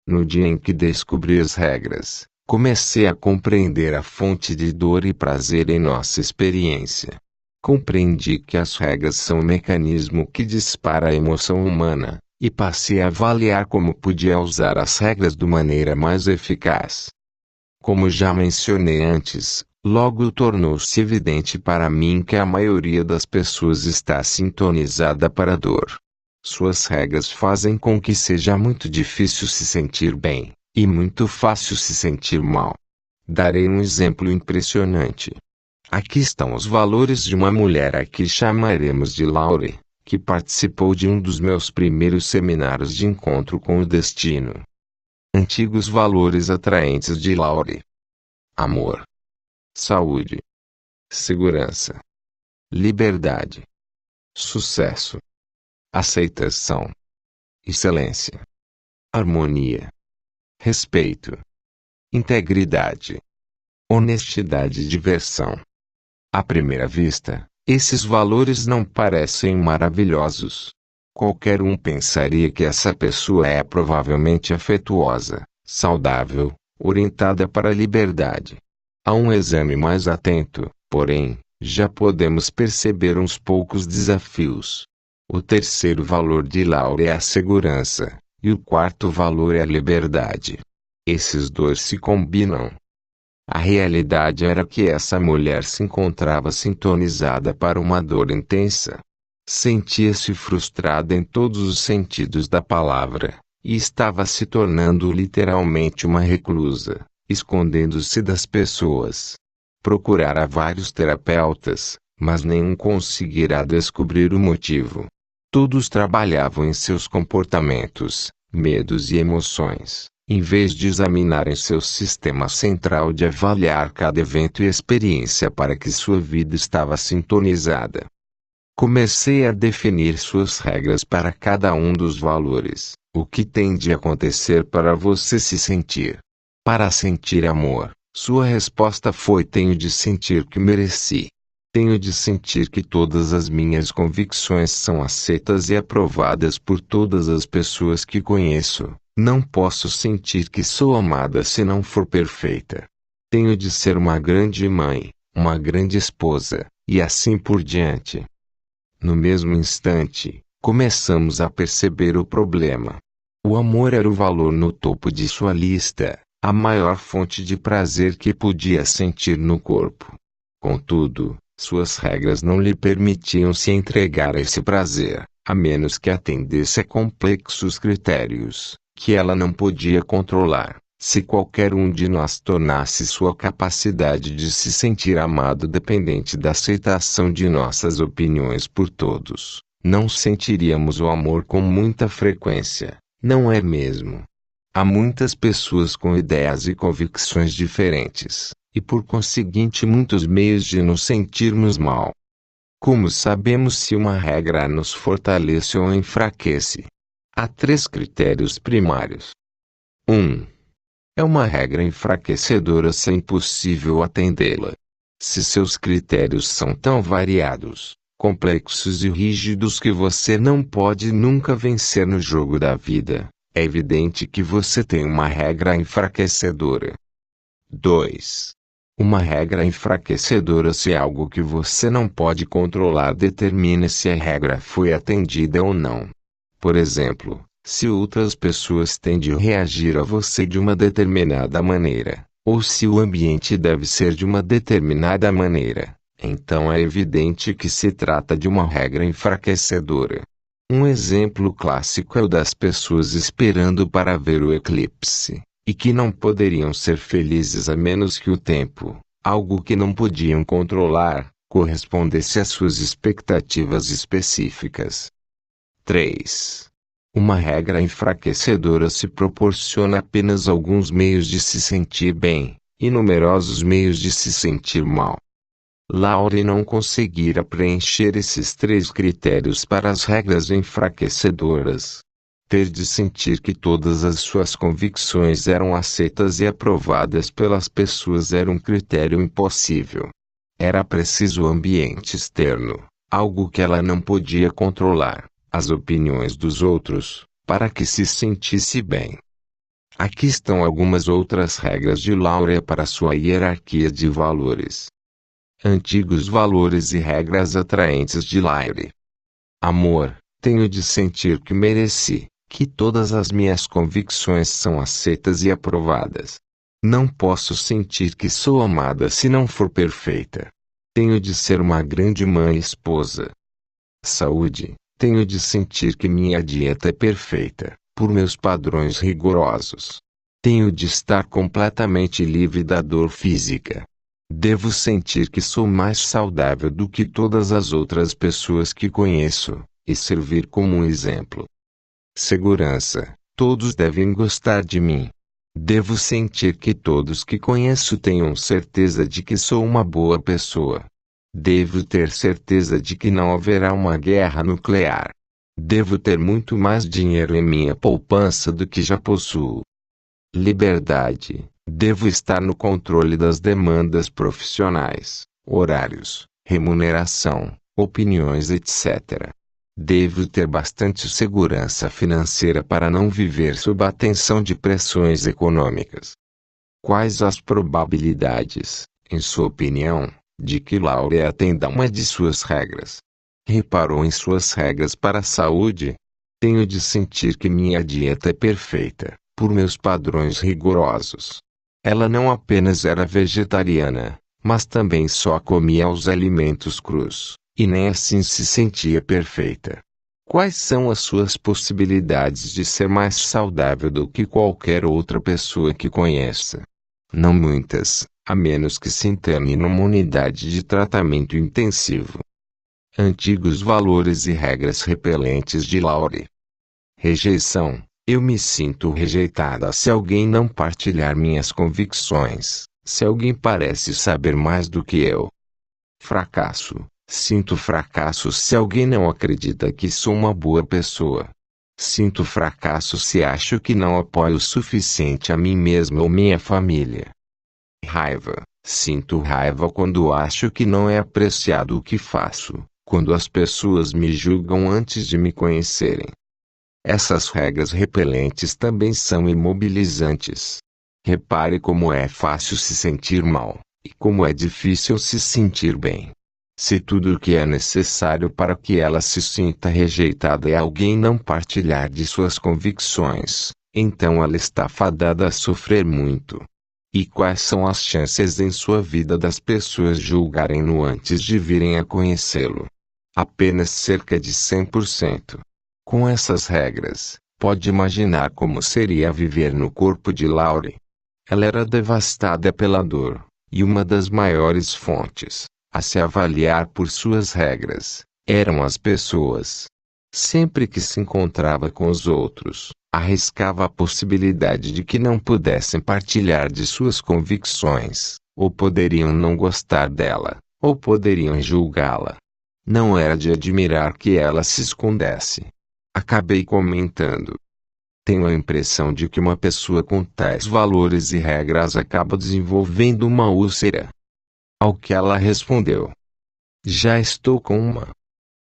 S1: No dia em que descobri as regras, comecei a compreender a fonte de dor e prazer em nossa experiência. Compreendi que as regras são o mecanismo que dispara a emoção humana, e passei a avaliar como podia usar as regras de maneira mais eficaz. Como já mencionei antes, logo tornou-se evidente para mim que a maioria das pessoas está sintonizada para a dor. Suas regras fazem com que seja muito difícil se sentir bem, e muito fácil se sentir mal. Darei um exemplo impressionante. Aqui estão os valores de uma mulher a que chamaremos de Laurie, que participou de um dos meus primeiros seminários de encontro com o destino. Antigos valores atraentes de Laurie: amor, saúde, segurança, liberdade, sucesso, aceitação, excelência, harmonia, respeito, integridade, honestidade e diversão. À primeira vista, esses valores não parecem maravilhosos. Qualquer um pensaria que essa pessoa é provavelmente afetuosa, saudável, orientada para a liberdade. A um exame mais atento, porém, já podemos perceber uns poucos desafios. O terceiro valor de Laurie é a segurança, e o quarto valor é a liberdade. Esses dois se combinam. A realidade era que essa mulher se encontrava sintonizada para uma dor intensa. Sentia-se frustrada em todos os sentidos da palavra, e estava se tornando literalmente uma reclusa, escondendo-se das pessoas. Procurara vários terapeutas, mas nenhum conseguirá descobrir o motivo. Todos trabalhavam em seus comportamentos, medos e emoções, em vez de examinarem seu sistema central de avaliar cada evento e experiência para que sua vida estava sintonizada. Comecei a definir suas regras para cada um dos valores. O que tem de acontecer para você se sentir? Para sentir amor, sua resposta foi: tenho de sentir que mereci. Tenho de sentir que todas as minhas convicções são aceitas e aprovadas por todas as pessoas que conheço. Não posso sentir que sou amada se não for perfeita. Tenho de ser uma grande mãe, uma grande esposa, e assim por diante. No mesmo instante, começamos a perceber o problema. O amor era o valor no topo de sua lista, a maior fonte de prazer que podia sentir no corpo. Contudo, suas regras não lhe permitiam se entregar a esse prazer, a menos que atendesse a complexos critérios, que ela não podia controlar. Se qualquer um de nós tornasse sua capacidade de se sentir amado dependente da aceitação de nossas opiniões por todos, não sentiríamos o amor com muita frequência, não é mesmo? Há muitas pessoas com ideias e convicções diferentes, e por conseguinte muitos meios de nos sentirmos mal. Como sabemos se uma regra nos fortalece ou enfraquece? Há 3 critérios primários. 1. É uma regra enfraquecedora se é impossível atendê-la. Se seus critérios são tão variados, complexos e rígidos que você não pode nunca vencer no jogo da vida, é evidente que você tem uma regra enfraquecedora. 2. Uma regra enfraquecedora se algo que você não pode controlar determina se a regra foi atendida ou não. Por exemplo, se outras pessoas tendem a reagir a você de uma determinada maneira, ou se o ambiente deve ser de uma determinada maneira, então é evidente que se trata de uma regra enfraquecedora. Um exemplo clássico é o das pessoas esperando para ver o eclipse, e que não poderiam ser felizes a menos que o tempo, algo que não podiam controlar, correspondesse às suas expectativas específicas. 3. Uma regra enfraquecedora se proporciona apenas alguns meios de se sentir bem, e numerosos meios de se sentir mal. Laurie não conseguira preencher esses 3 critérios para as regras enfraquecedoras. Ter de sentir que todas as suas convicções eram aceitas e aprovadas pelas pessoas era um critério impossível. Era preciso ambiente externo, algo que ela não podia controlar, as opiniões dos outros, para que se sentisse bem. Aqui estão algumas outras regras de Laurie para sua hierarquia de valores. Antigos valores e regras atraentes de Laurie. Amor, Tenho de sentir que mereci, que todas as minhas convicções são aceitas e aprovadas. Não posso sentir que sou amada se não for perfeita. Tenho de ser uma grande mãe e esposa. Saúde. Tenho de sentir que minha dieta é perfeita, por meus padrões rigorosos. Tenho de estar completamente livre da dor física. Devo sentir que sou mais saudável do que todas as outras pessoas que conheço, e servir como um exemplo. Segurança. Todos devem gostar de mim. Devo sentir que todos que conheço tenham certeza de que sou uma boa pessoa. Devo ter certeza de que não haverá uma guerra nuclear. Devo ter muito mais dinheiro em minha poupança do que já possuo. Liberdade. Devo estar no controle das demandas profissionais, horários, remuneração, opiniões, etc. Devo ter bastante segurança financeira para não viver sob a tensão de pressões econômicas. Quais as probabilidades, em sua opinião, de que Laurie atenda uma de suas regras? Reparou em suas regras para a saúde? Tenho de sentir que minha dieta é perfeita, por meus padrões rigorosos. Ela não apenas era vegetariana, mas também só comia os alimentos crus, e nem assim se sentia perfeita. Quais são as suas possibilidades de ser mais saudável do que qualquer outra pessoa que conheça? Não muitas, a menos que se interne numa unidade de tratamento intensivo. Antigos valores e regras repelentes de Laurie. Rejeição. Eu me sinto rejeitada se alguém não partilhar minhas convicções, se alguém parece saber mais do que eu. Fracasso. Sinto fracasso se alguém não acredita que sou uma boa pessoa. Sinto fracasso se acho que não apoio o suficiente a mim mesma ou minha família. Raiva. Sinto raiva quando acho que não é apreciado o que faço, quando as pessoas me julgam antes de me conhecerem. Essas regras repelentes também são imobilizantes. Repare como é fácil se sentir mal, e como é difícil se sentir bem. Se tudo o que é necessário para que ela se sinta rejeitada é alguém não partilhar de suas convicções, então ela está fadada a sofrer muito. E quais são as chances em sua vida das pessoas julgarem-no antes de virem a conhecê-lo? Apenas cerca de 100%. Com essas regras, pode imaginar como seria viver no corpo de Laurie. Ela era devastada pela dor, e uma das maiores fontes, a se avaliar por suas regras, eram as pessoas. Sempre que se encontrava com os outros, arriscava a possibilidade de que não pudessem partilhar de suas convicções, ou poderiam não gostar dela, ou poderiam julgá-la. Não era de admirar que ela se escondesse. Acabei comentando. Tenho a impressão de que uma pessoa com tais valores e regras acaba desenvolvendo uma úlcera. Ao que ela respondeu: já estou com uma.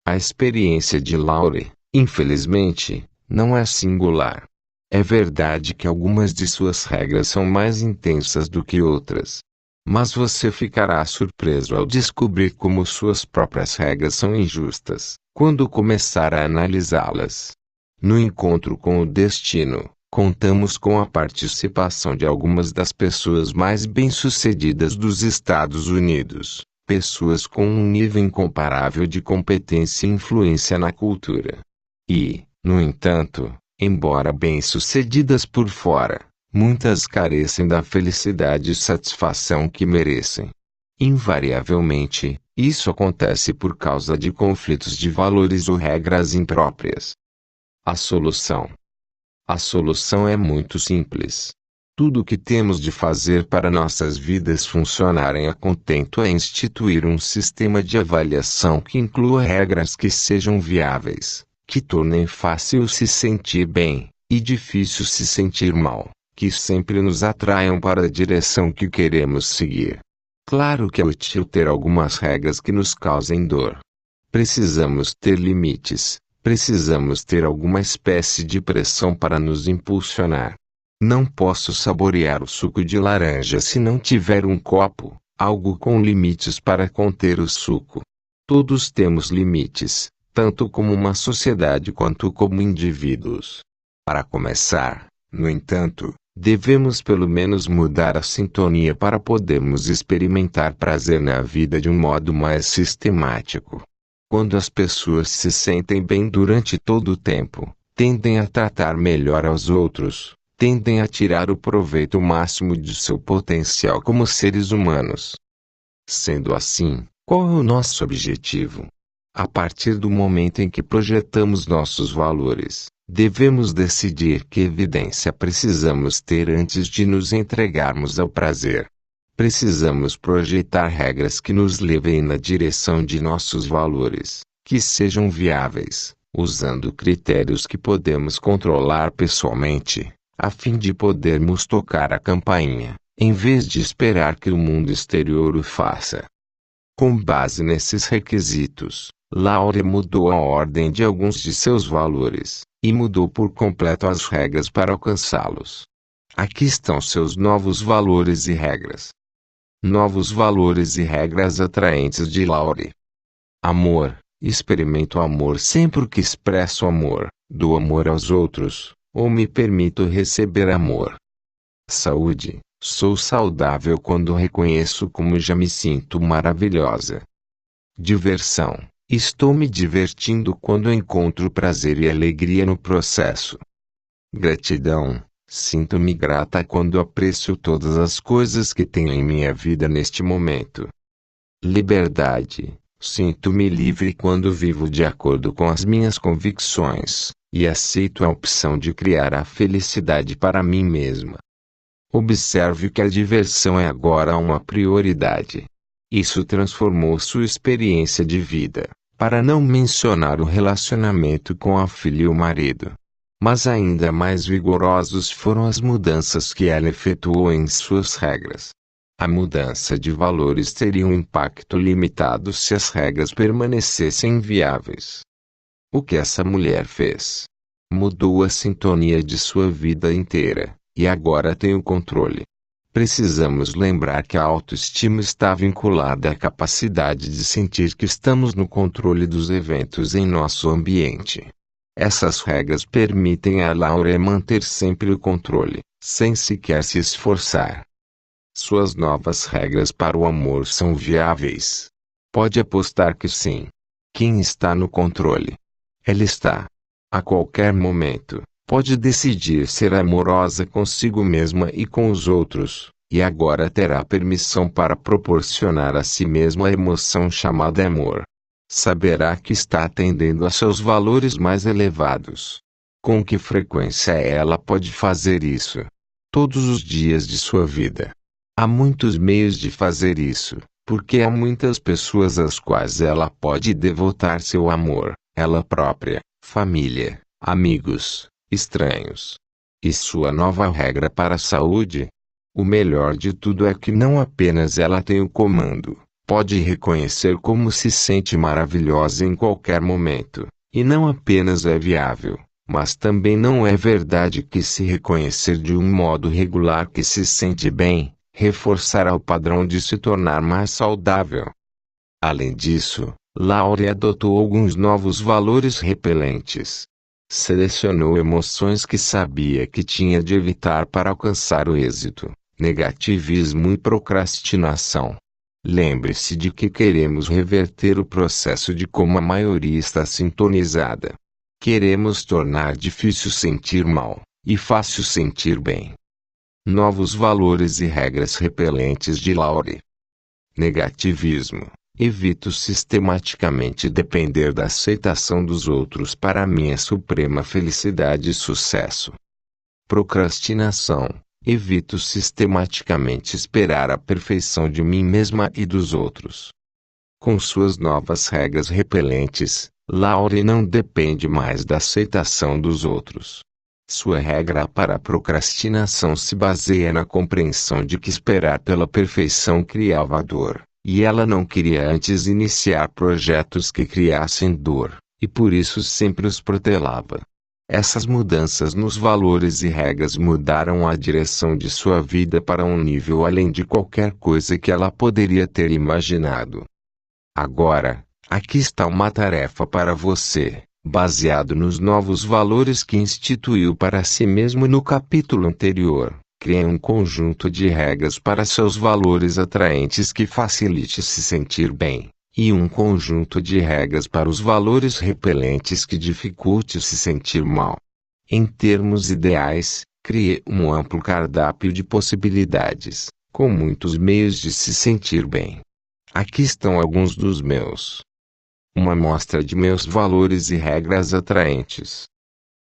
S1: A experiência de Laurie, infelizmente, não é singular. É verdade que algumas de suas regras são mais intensas do que outras. Mas você ficará surpreso ao descobrir como suas próprias regras são injustas, quando começar a analisá-las. No encontro com o destino, contamos com a participação de algumas das pessoas mais bem-sucedidas dos Estados Unidos, pessoas com um nível incomparável de competência e influência na cultura. E, no entanto, embora bem-sucedidas por fora, muitas carecem da felicidade e satisfação que merecem. Invariavelmente, isso acontece por causa de conflitos de valores ou regras impróprias. A solução. A solução é muito simples. Tudo o que temos de fazer para nossas vidas funcionarem a contento é instituir um sistema de avaliação que inclua regras que sejam viáveis, que tornem fácil se sentir bem, e difícil se sentir mal, que sempre nos atraiam para a direção que queremos seguir. Claro que é útil ter algumas regras que nos causem dor. Precisamos ter limites, precisamos ter alguma espécie de pressão para nos impulsionar. Não posso saborear o suco de laranja se não tiver um copo, algo com limites para conter o suco. Todos temos limites, tanto como uma sociedade quanto como indivíduos. Para começar, no entanto, devemos pelo menos mudar a sintonia para podermos experimentar prazer na vida de um modo mais sistemático. Quando as pessoas se sentem bem durante todo o tempo, tendem a tratar melhor aos outros, tendem a tirar o proveito máximo de seu potencial como seres humanos. Sendo assim, qual é o nosso objetivo? A partir do momento em que projetamos nossos valores, devemos decidir que evidência precisamos ter antes de nos entregarmos ao prazer. Precisamos projetar regras que nos levem na direção de nossos valores, que sejam viáveis, usando critérios que podemos controlar pessoalmente, a fim de podermos tocar a campainha, em vez de esperar que o mundo exterior o faça. Com base nesses requisitos, Laurie mudou a ordem de alguns de seus valores, e mudou por completo as regras para alcançá-los. Aqui estão seus novos valores e regras. Novos valores e regras atraentes de Laurie. Amor. Experimento amor sempre que expresso amor, dou amor aos outros, ou me permito receber amor. Saúde. Sou saudável quando reconheço como já me sinto maravilhosa. Diversão. Estou me divertindo quando encontro prazer e alegria no processo. Gratidão. Sinto-me grata quando aprecio todas as coisas que tenho em minha vida neste momento. Liberdade. Sinto-me livre quando vivo de acordo com as minhas convicções, e aceito a opção de criar a felicidade para mim mesma. Observe que a diversão é agora uma prioridade. Isso transformou sua experiência de vida, para não mencionar o relacionamento com a filha e o marido. Mas ainda mais vigorosos foram as mudanças que ela efetuou em suas regras. A mudança de valores teria um impacto limitado se as regras permanecessem viáveis. O que essa mulher fez? Mudou a sintonia de sua vida inteira, e agora tem o controle. Precisamos lembrar que a autoestima está vinculada à capacidade de sentir que estamos no controle dos eventos em nosso ambiente. Essas regras permitem a Laurie manter sempre o controle, sem sequer se esforçar. Suas novas regras para o amor são viáveis. Pode apostar que sim. Quem está no controle? Ela está. A qualquer momento, pode decidir ser amorosa consigo mesma e com os outros, e agora terá permissão para proporcionar a si mesma a emoção chamada amor. Saberá que está atendendo a seus valores mais elevados. Com que frequência ela pode fazer isso? Todos os dias de sua vida. Há muitos meios de fazer isso, porque há muitas pessoas às quais ela pode devotar seu amor, ela própria, família, amigos, estranhos. E sua nova regra para a saúde? O melhor de tudo é que não apenas ela tem o comando, pode reconhecer como se sente maravilhosa em qualquer momento, e não apenas é viável, mas também não é verdade que se reconhecer de um modo regular que se sente bem, reforçará o padrão de se tornar mais saudável. Além disso, Laurie adotou alguns novos valores repelentes. Selecionou emoções que sabia que tinha de evitar para alcançar o êxito: negativismo e procrastinação. Lembre-se de que queremos reverter o processo de como a maioria está sintonizada. Queremos tornar difícil sentir mal, e fácil sentir bem. Novos valores e regras repelentes de Laurie. Negativismo. Evito sistematicamente depender da aceitação dos outros para minha suprema felicidade e sucesso. Procrastinação. Evito sistematicamente esperar a perfeição de mim mesma e dos outros. Com suas novas regras repelentes, Laurie não depende mais da aceitação dos outros. Sua regra para a procrastinação se baseia na compreensão de que esperar pela perfeição criava dor, e ela não queria antes iniciar projetos que criassem dor, e por isso sempre os protelava. Essas mudanças nos valores e regras mudaram a direção de sua vida para um nível além de qualquer coisa que ela poderia ter imaginado. Agora, Aqui está uma tarefa para você, baseado nos novos valores que instituiu para si mesmo no capítulo anterior. Crie um conjunto de regras para seus valores atraentes que facilite se sentir bem, e um conjunto de regras para os valores repelentes que dificulte se sentir mal. Em termos ideais, crie um amplo cardápio de possibilidades, com muitos meios de se sentir bem. Aqui estão alguns dos meus. Uma amostra de meus valores e regras atraentes.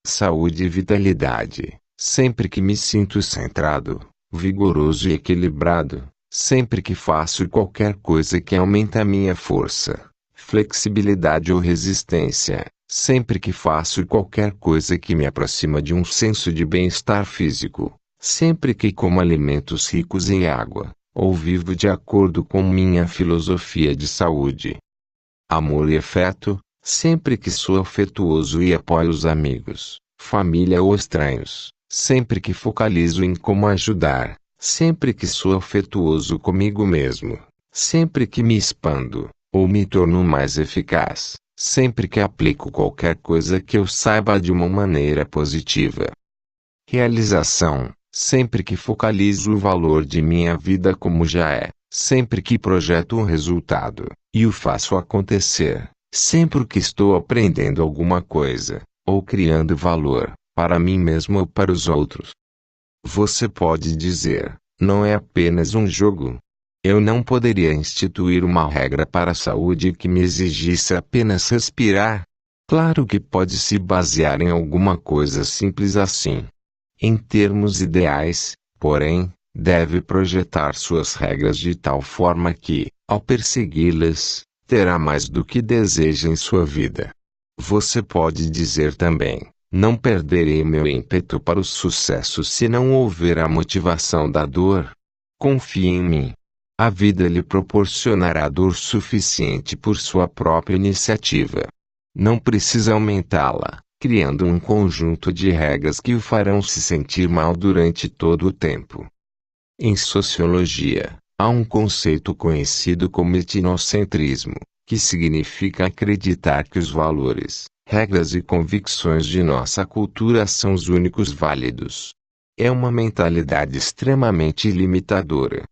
S1: Saúde e vitalidade. Sempre que me sinto centrado, vigoroso e equilibrado, sempre que faço qualquer coisa que aumenta minha força, flexibilidade ou resistência, sempre que faço qualquer coisa que me aproxima de um senso de bem-estar físico, sempre que como alimentos ricos em água, ou vivo de acordo com minha filosofia de saúde. Amor e afeto, sempre que sou afetuoso e apoio os amigos, família ou estranhos. Sempre que focalizo em como ajudar, sempre que sou afetuoso comigo mesmo, sempre que me expando, ou me torno mais eficaz, sempre que aplico qualquer coisa que eu saiba de uma maneira positiva. Realização, sempre que focalizo o valor de minha vida como já é, sempre que projeto um resultado, e o faço acontecer, sempre que estou aprendendo alguma coisa, ou criando valor, para mim mesmo ou para os outros. Você pode dizer, não é apenas um jogo. Eu não poderia instituir uma regra para a saúde que me exigisse apenas respirar. Claro que pode se basear em alguma coisa simples assim. Em termos ideais, porém, deve projetar suas regras de tal forma que, ao persegui-las, terá mais do que deseja em sua vida. Você pode dizer também, não perderei meu ímpeto para o sucesso se não houver a motivação da dor. Confie em mim. A vida lhe proporcionará dor suficiente por sua própria iniciativa. Não precisa aumentá-la, criando um conjunto de regras que o farão se sentir mal durante todo o tempo. Em sociologia, há um conceito conhecido como etnocentrismo, que significa acreditar que os valores, regras e convicções de nossa cultura são os únicos válidos. É uma mentalidade extremamente limitadora.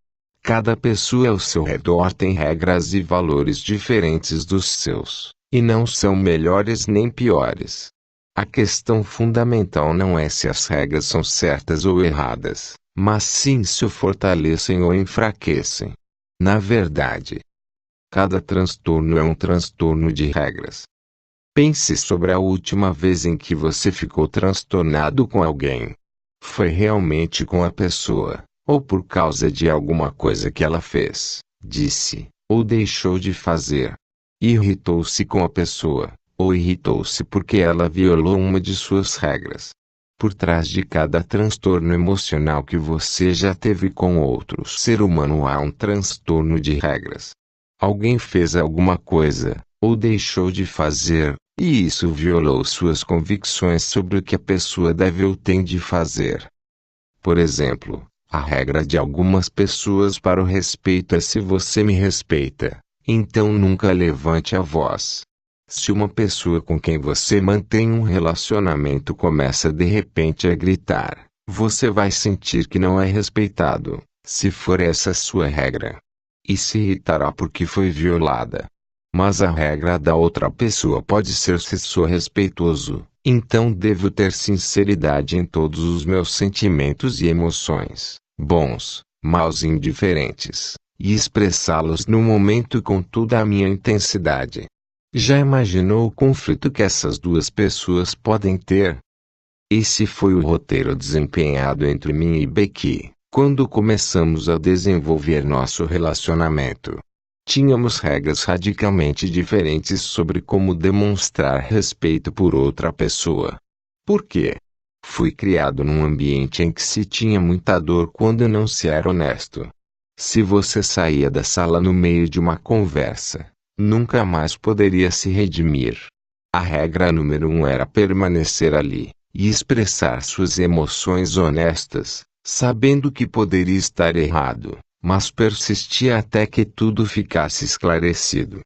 S1: Cada pessoa ao seu redor tem regras e valores diferentes dos seus, e não são melhores nem piores. A questão fundamental não é se as regras são certas ou erradas, mas sim se o fortalecem ou enfraquecem. Na verdade, cada transtorno é um transtorno de regras. Pense sobre a última vez em que você ficou transtornado com alguém. Foi realmente com a pessoa, ou por causa de alguma coisa que ela fez, disse, ou deixou de fazer. Irritou-se com a pessoa, ou irritou-se porque ela violou uma de suas regras. Por trás de cada transtorno emocional que você já teve com outro ser humano há um transtorno de regras. Alguém fez alguma coisa, ou deixou de fazer, e isso violou suas convicções sobre o que a pessoa deve ou tem de fazer. Por exemplo, a regra de algumas pessoas para o respeito é: se você me respeita, então nunca levante a voz. Se uma pessoa com quem você mantém um relacionamento começa de repente a gritar, você vai sentir que não é respeitado, se for essa sua regra. E se irritará porque foi violada. Mas a regra da outra pessoa pode ser: se sou respeitoso, então devo ter sinceridade em todos os meus sentimentos e emoções, bons, maus e indiferentes, e expressá-los no momento com toda a minha intensidade. Já imaginou o conflito que essas duas pessoas podem ter? Esse foi o roteiro desempenhado entre mim e Becky, quando começamos a desenvolver nosso relacionamento. Tínhamos regras radicalmente diferentes sobre como demonstrar respeito por outra pessoa. Por quê? Fui criado num ambiente em que se tinha muita dor quando não se era honesto. Se você saía da sala no meio de uma conversa, nunca mais poderia se redimir. A regra número 1 era permanecer ali, e expressar suas emoções honestas, sabendo que poderia estar errado, mas persistia até que tudo ficasse esclarecido.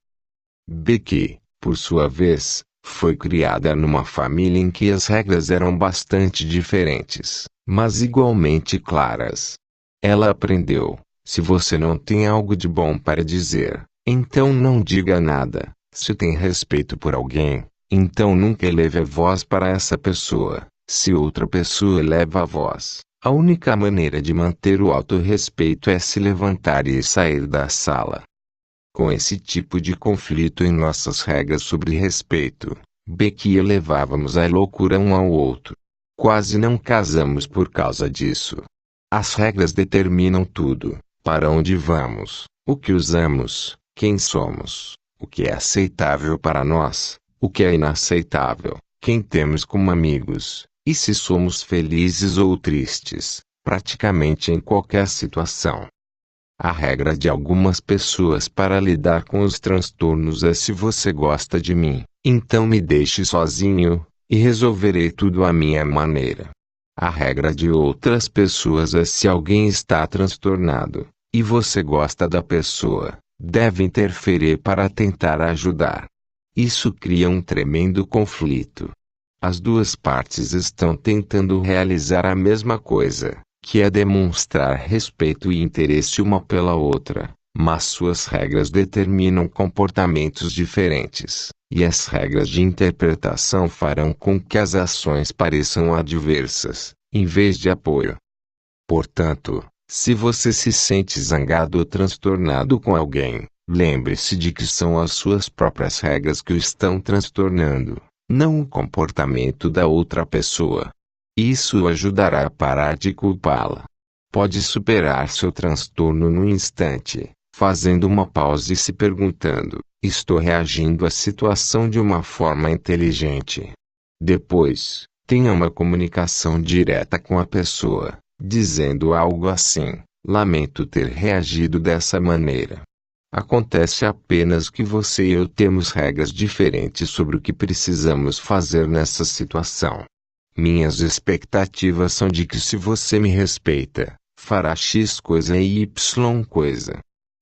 S1: Becky, por sua vez, foi criada numa família em que as regras eram bastante diferentes, mas igualmente claras. Ela aprendeu: se você não tem algo de bom para dizer, então não diga nada. Se tem respeito por alguém, então nunca eleve a voz para essa pessoa. Se outra pessoa eleva a voz, a única maneira de manter o autorrespeito é se levantar e sair da sala. Com esse tipo de conflito em nossas regras sobre respeito, Becky e eu levávamos à loucura um ao outro. Quase não casamos por causa disso. As regras determinam tudo: para onde vamos, o que usamos, quem somos, o que é aceitável para nós, o que é inaceitável, quem temos como amigos, e se somos felizes ou tristes, praticamente em qualquer situação. A regra de algumas pessoas para lidar com os transtornos é: se você gosta de mim, então me deixe sozinho, e resolverei tudo à minha maneira. A regra de outras pessoas é: se alguém está transtornado, e você gosta da pessoa, deve interferir para tentar ajudar. Isso cria um tremendo conflito. As duas partes estão tentando realizar a mesma coisa, que é demonstrar respeito e interesse uma pela outra, mas suas regras determinam comportamentos diferentes, e as regras de interpretação farão com que as ações pareçam adversas, em vez de apoio. Portanto, se você se sente zangado ou transtornado com alguém, lembre-se de que são as suas próprias regras que o estão transtornando, não o comportamento da outra pessoa. Isso o ajudará a parar de culpá-la. Pode superar seu transtorno no instante, fazendo uma pausa e se perguntando: estou reagindo à situação de uma forma inteligente? Depois, tenha uma comunicação direta com a pessoa, dizendo algo assim: lamento ter reagido dessa maneira. Acontece apenas que você e eu temos regras diferentes sobre o que precisamos fazer nessa situação. Minhas expectativas são de que, se você me respeita, fará X coisa e Y coisa.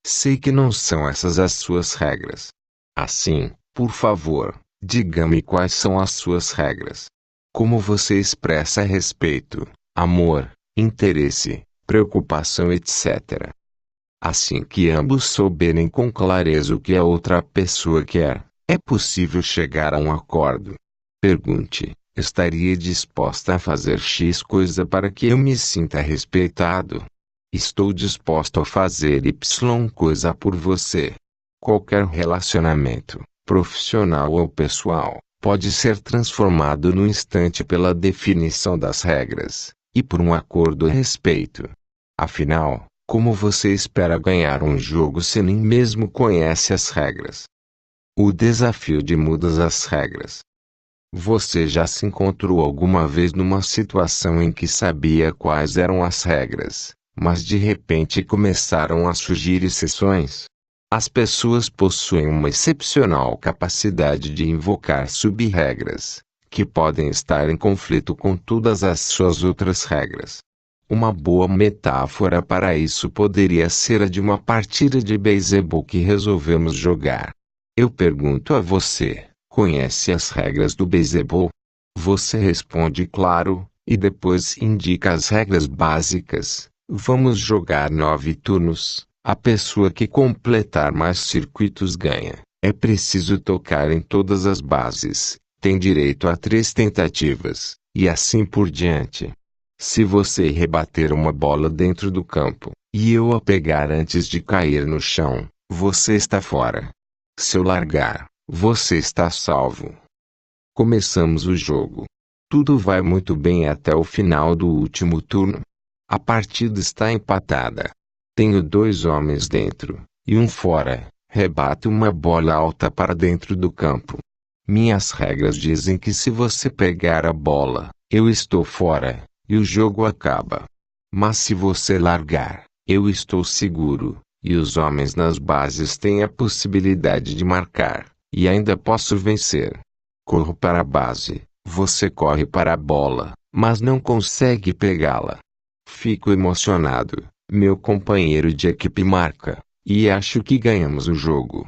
S1: Sei que não são essas as suas regras. Assim, por favor, diga-me quais são as suas regras. Como você expressa respeito, amor, interesse, preocupação, etc. Assim que ambos souberem com clareza o que a outra pessoa quer, é possível chegar a um acordo. Pergunte: estaria disposta a fazer X coisa para que eu me sinta respeitado? Estou disposto a fazer Y coisa por você. Qualquer relacionamento, profissional ou pessoal, pode ser transformado no instante pela definição das regras, e por um acordo a respeito. Afinal, como você espera ganhar um jogo se nem mesmo conhece as regras? O desafio de mudar as regras. Você já se encontrou alguma vez numa situação em que sabia quais eram as regras, mas de repente começaram a surgir exceções? As pessoas possuem uma excepcional capacidade de invocar sub-regras, que podem estar em conflito com todas as suas outras regras. Uma boa metáfora para isso poderia ser a de uma partida de beisebol que resolvemos jogar. Eu pergunto a você: conhece as regras do beisebol? Você responde claro, e depois indica as regras básicas. Vamos jogar 9 turnos. A pessoa que completar mais circuitos ganha. É preciso tocar em todas as bases. Tem direito a 3 tentativas, e assim por diante. Se você rebater uma bola dentro do campo, e eu a pegar antes de cair no chão, você está fora. Se eu largar, você está salvo. Começamos o jogo. Tudo vai muito bem até o final do último turno. A partida está empatada. Tenho 2 homens dentro, e um fora. Rebato uma bola alta para dentro do campo. Minhas regras dizem que se você pegar a bola, eu estou fora, e o jogo acaba. Mas se você largar, eu estou seguro, e os homens nas bases têm a possibilidade de marcar, e ainda posso vencer. Corro para a base, você corre para a bola, mas não consegue pegá-la. Fico emocionado, meu companheiro de equipe marca, e acho que ganhamos o jogo.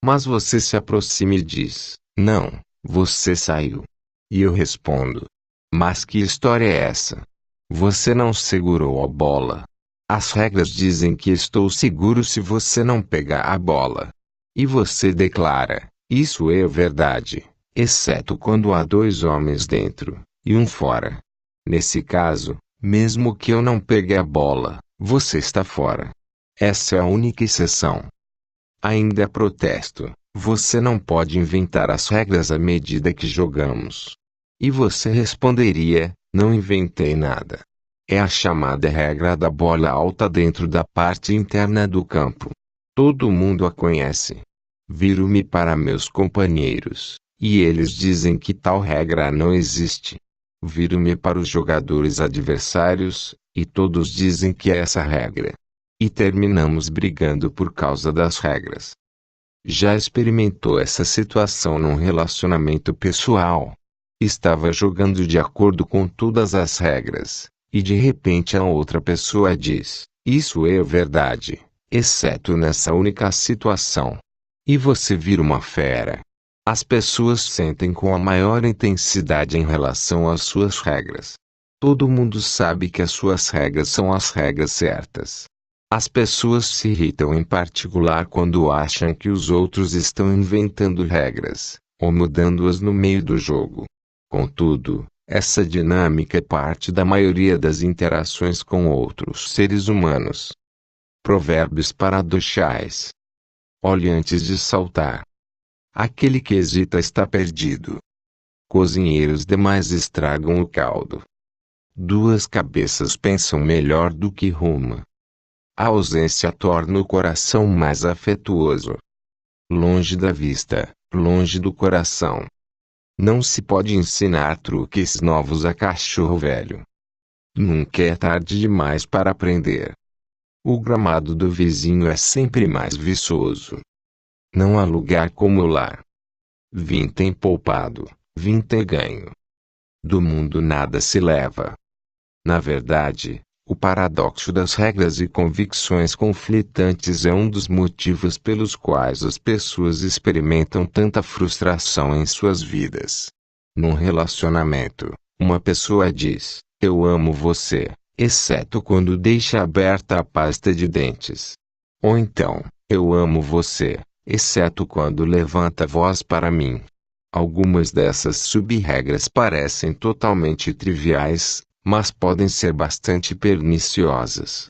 S1: Mas você se aproxima e diz: não, você saiu. E eu respondo: mas que história é essa? Você não segurou a bola. As regras dizem que estou seguro se você não pegar a bola. E você declara: isso é verdade, exceto quando há dois homens dentro e um fora. Nesse caso, mesmo que eu não pegue a bola, você está fora. Essa é a única exceção. Ainda protesto: você não pode inventar as regras à medida que jogamos. E você responderia: não inventei nada. É a chamada regra da bola alta dentro da parte interna do campo. Todo mundo a conhece. Viro-me para meus companheiros, e eles dizem que tal regra não existe. Viro-me para os jogadores adversários, e todos dizem que é essa regra. E terminamos brigando por causa das regras. Já experimentou essa situação num relacionamento pessoal? Estava jogando de acordo com todas as regras, e de repente a outra pessoa diz: isso é verdade, exceto nessa única situação. E você vira uma fera. As pessoas sentem com a maior intensidade em relação às suas regras. Todo mundo sabe que as suas regras são as regras certas. As pessoas se irritam em particular quando acham que os outros estão inventando regras, ou mudando-as no meio do jogo. Contudo, essa dinâmica é parte da maioria das interações com outros seres humanos. Provérbios paradoxais. Olhe antes de saltar. Aquele que hesita está perdido. Cozinheiros demais estragam o caldo. Duas cabeças pensam melhor do que uma. A ausência torna o coração mais afetuoso. Longe da vista, longe do coração. Não se pode ensinar truques novos a cachorro velho. Nunca é tarde demais para aprender. O gramado do vizinho é sempre mais viçoso. Não há lugar como o lar. Vintém poupado, vintém ganho. Do mundo nada se leva. Na verdade, o paradoxo das regras e convicções conflitantes é um dos motivos pelos quais as pessoas experimentam tanta frustração em suas vidas. Num relacionamento, uma pessoa diz: eu amo você, exceto quando deixa aberta a pasta de dentes. Ou então: eu amo você, exceto quando levanta a voz para mim. Algumas dessas sub-regras parecem totalmente triviais, mas podem ser bastante perniciosas.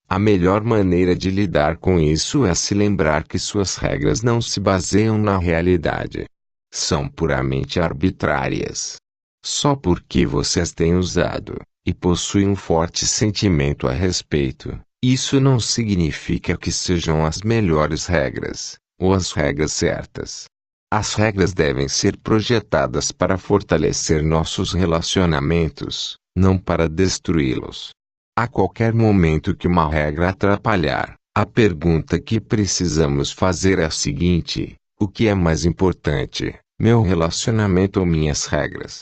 S1: A melhor maneira de lidar com isso é se lembrar que suas regras não se baseiam na realidade. São puramente arbitrárias. Só porque você as tem usado, e possui um forte sentimento a respeito, isso não significa que sejam as melhores regras, ou as regras certas. As regras devem ser projetadas para fortalecer nossos relacionamentos, não para destruí-los. A qualquer momento que uma regra atrapalhar, a pergunta que precisamos fazer é a seguinte: o que é mais importante, meu relacionamento ou minhas regras?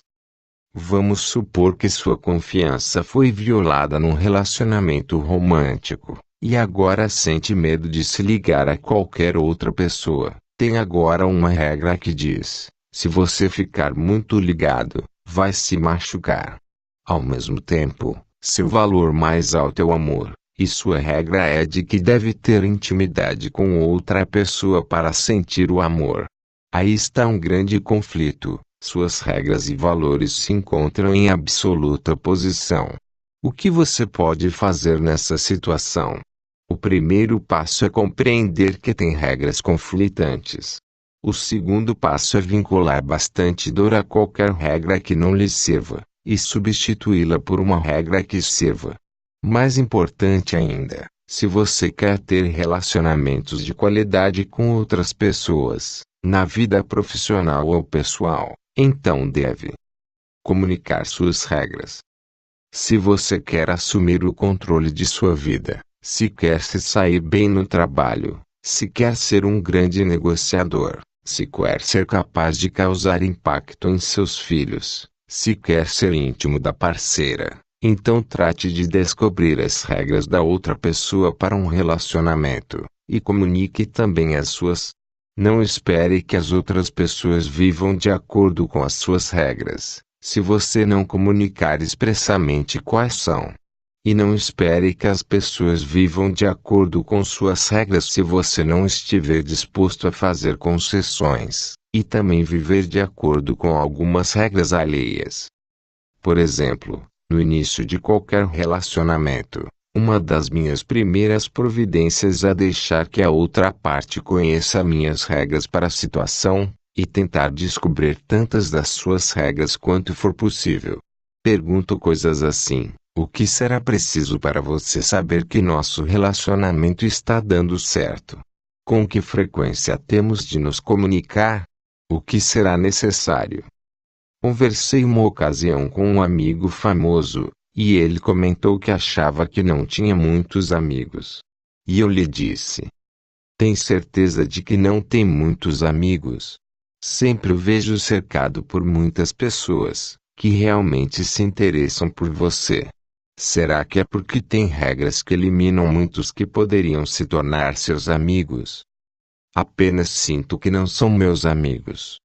S1: Vamos supor que sua confiança foi violada num relacionamento romântico, e agora sente medo de se ligar a qualquer outra pessoa. Tem agora uma regra que diz: se você ficar muito ligado, vai se machucar. Ao mesmo tempo, seu valor mais alto é o amor, e sua regra é de que deve ter intimidade com outra pessoa para sentir o amor. Aí está um grande conflito, suas regras e valores se encontram em absoluta oposição. O que você pode fazer nessa situação? O primeiro passo é compreender que tem regras conflitantes. O segundo passo é vincular bastante dor a qualquer regra que não lhe sirva, e substituí-la por uma regra que sirva. Mais importante ainda, se você quer ter relacionamentos de qualidade com outras pessoas, na vida profissional ou pessoal, então deve comunicar suas regras. Se você quer assumir o controle de sua vida, se quer se sair bem no trabalho, se quer ser um grande negociador, se quer ser capaz de causar impacto em seus filhos, se quer ser íntimo da parceira, então trate de descobrir as regras da outra pessoa para um relacionamento, e comunique também as suas. Não espere que as outras pessoas vivam de acordo com as suas regras, se você não comunicar expressamente quais são. E não espere que as pessoas vivam de acordo com suas regras se você não estiver disposto a fazer concessões, e também viver de acordo com algumas regras alheias. Por exemplo, no início de qualquer relacionamento, uma das minhas primeiras providências é deixar que a outra parte conheça minhas regras para a situação, e tentar descobrir tantas das suas regras quanto for possível. Pergunto coisas assim: o que será preciso para você saber que nosso relacionamento está dando certo? Com que frequência temos de nos comunicar? O que será necessário? Conversei uma ocasião com um amigo famoso, e ele comentou que achava que não tinha muitos amigos. E eu lhe disse: tem certeza de que não tem muitos amigos? Sempre o vejo cercado por muitas pessoas, que realmente se interessam por você. Será que é porque tem regras que eliminam muitos que poderiam se tornar seus amigos? Apenas sinto que não são meus amigos.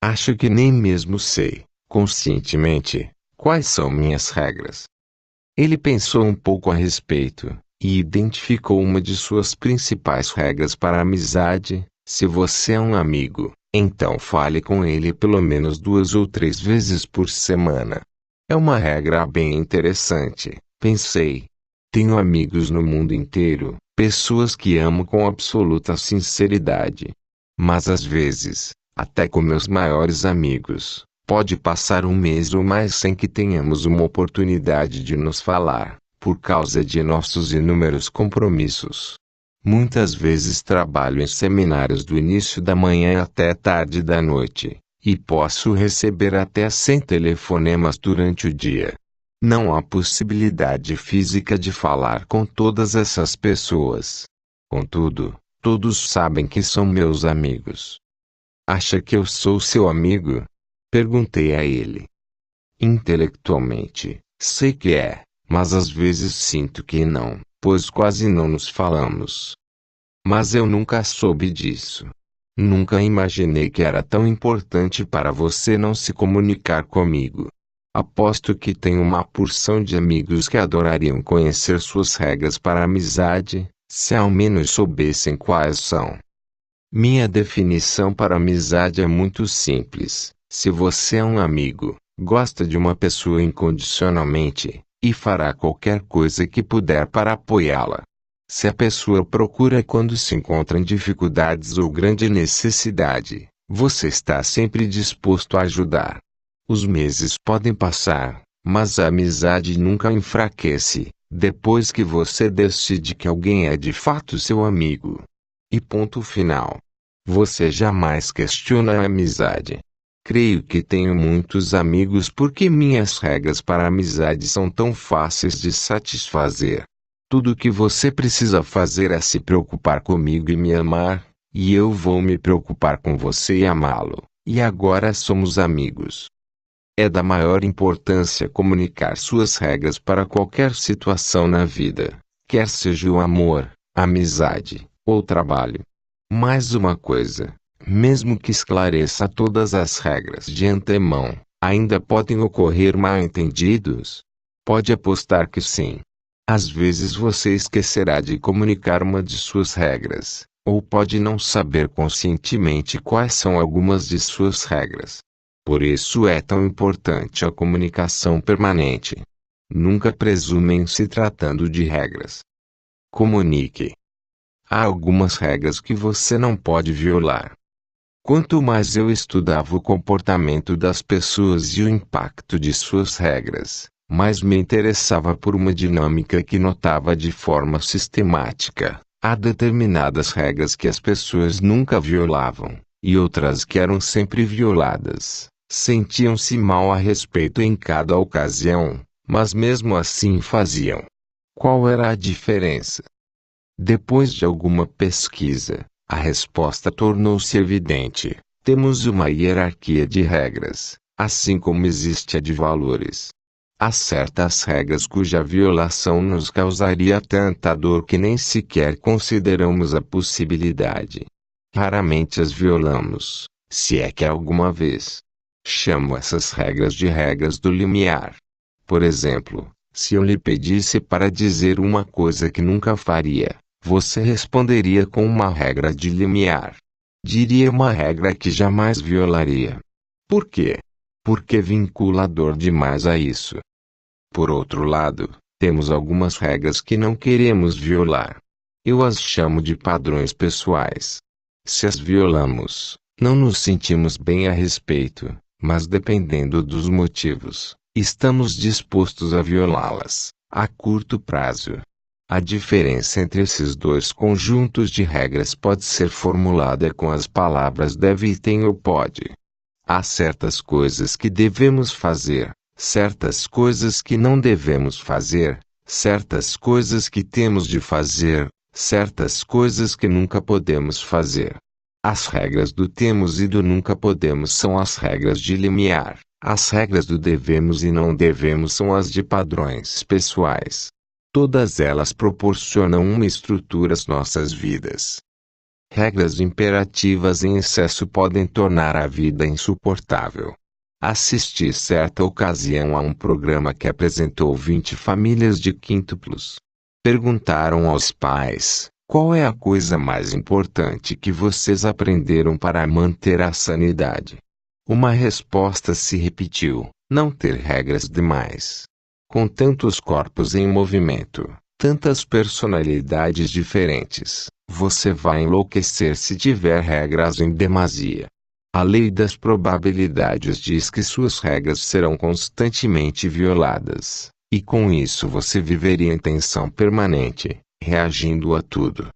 S1: Acho que nem mesmo sei, conscientemente, quais são minhas regras. Ele pensou um pouco a respeito, e identificou uma de suas principais regras para a amizade: se você é um amigo, então fale com ele pelo menos 2 ou 3 vezes por semana. É uma regra bem interessante, pensei. Tenho amigos no mundo inteiro, pessoas que amo com absoluta sinceridade. Mas às vezes, até com meus maiores amigos, pode passar um mês ou mais sem que tenhamos uma oportunidade de nos falar, por causa de nossos inúmeros compromissos. Muitas vezes trabalho em seminários do início da manhã até tarde da noite, e posso receber até 100 telefonemas durante o dia. Não há possibilidade física de falar com todas essas pessoas. Contudo, todos sabem que são meus amigos. Acha que eu sou seu amigo? Perguntei a ele. Intelectualmente, sei que é, mas às vezes sinto que não, pois quase não nos falamos. Mas eu nunca soube disso. Nunca imaginei que era tão importante para você não se comunicar comigo. Aposto que tem uma porção de amigos que adorariam conhecer suas regras para a amizade, se ao menos soubessem quais são. Minha definição para amizade é muito simples: se você é um amigo, gosta de uma pessoa incondicionalmente, e fará qualquer coisa que puder para apoiá-la. Se a pessoa procura quando se encontra em dificuldades ou grande necessidade, você está sempre disposto a ajudar. Os meses podem passar, mas a amizade nunca enfraquece, depois que você decide que alguém é de fato seu amigo. E ponto final. Você jamais questiona a amizade. Creio que tenho muitos amigos porque minhas regras para a amizade são tão fáceis de satisfazer. Tudo o que você precisa fazer é se preocupar comigo e me amar, e eu vou me preocupar com você e amá-lo, e agora somos amigos. É da maior importância comunicar suas regras para qualquer situação na vida, quer seja o amor, a amizade, ou trabalho. Mais uma coisa, mesmo que esclareça todas as regras de antemão, ainda podem ocorrer mal-entendidos? Pode apostar que sim. Às vezes você esquecerá de comunicar uma de suas regras, ou pode não saber conscientemente quais são algumas de suas regras. Por isso é tão importante a comunicação permanente. Nunca presume em se tratando de regras. Comunique. Há algumas regras que você não pode violar. Quanto mais eu estudava o comportamento das pessoas e o impacto de suas regras, mais me interessava por uma dinâmica que notava de forma sistemática. Há determinadas regras que as pessoas nunca violavam, e outras que eram sempre violadas. Sentiam-se mal a respeito em cada ocasião, mas mesmo assim faziam. Qual era a diferença? Depois de alguma pesquisa, a resposta tornou-se evidente. Temos uma hierarquia de regras, assim como existe a de valores. Há certas regras cuja violação nos causaria tanta dor que nem sequer consideramos a possibilidade. Raramente as violamos, se é que alguma vez. Chamo essas regras de regras do limiar. Por exemplo, se eu lhe pedisse para dizer uma coisa que nunca faria, você responderia com uma regra de limiar. Diria uma regra que jamais violaria. Por quê? Porque vinculador demais a isso. Por outro lado, temos algumas regras que não queremos violar. Eu as chamo de padrões pessoais. Se as violamos, não nos sentimos bem a respeito, mas dependendo dos motivos, estamos dispostos a violá-las, a curto prazo. A diferença entre esses dois conjuntos de regras pode ser formulada com as palavras deve e tem ou pode. Há certas coisas que devemos fazer, certas coisas que não devemos fazer, certas coisas que temos de fazer, certas coisas que nunca podemos fazer. As regras do temos e do nunca podemos são as regras de limiar, as regras do devemos e não devemos são as de padrões pessoais. Todas elas proporcionam uma estrutura às nossas vidas. Regras imperativas em excesso podem tornar a vida insuportável. Assisti certa ocasião a um programa que apresentou 20 famílias de quíntuplos. Perguntaram aos pais, qual é a coisa mais importante que vocês aprenderam para manter a sanidade? Uma resposta se repetiu, não ter regras demais. Com tantos corpos em movimento, tantas personalidades diferentes, você vai enlouquecer se tiver regras em demasia. A lei das probabilidades diz que suas regras serão constantemente violadas, e com isso você viveria em tensão permanente, reagindo a tudo.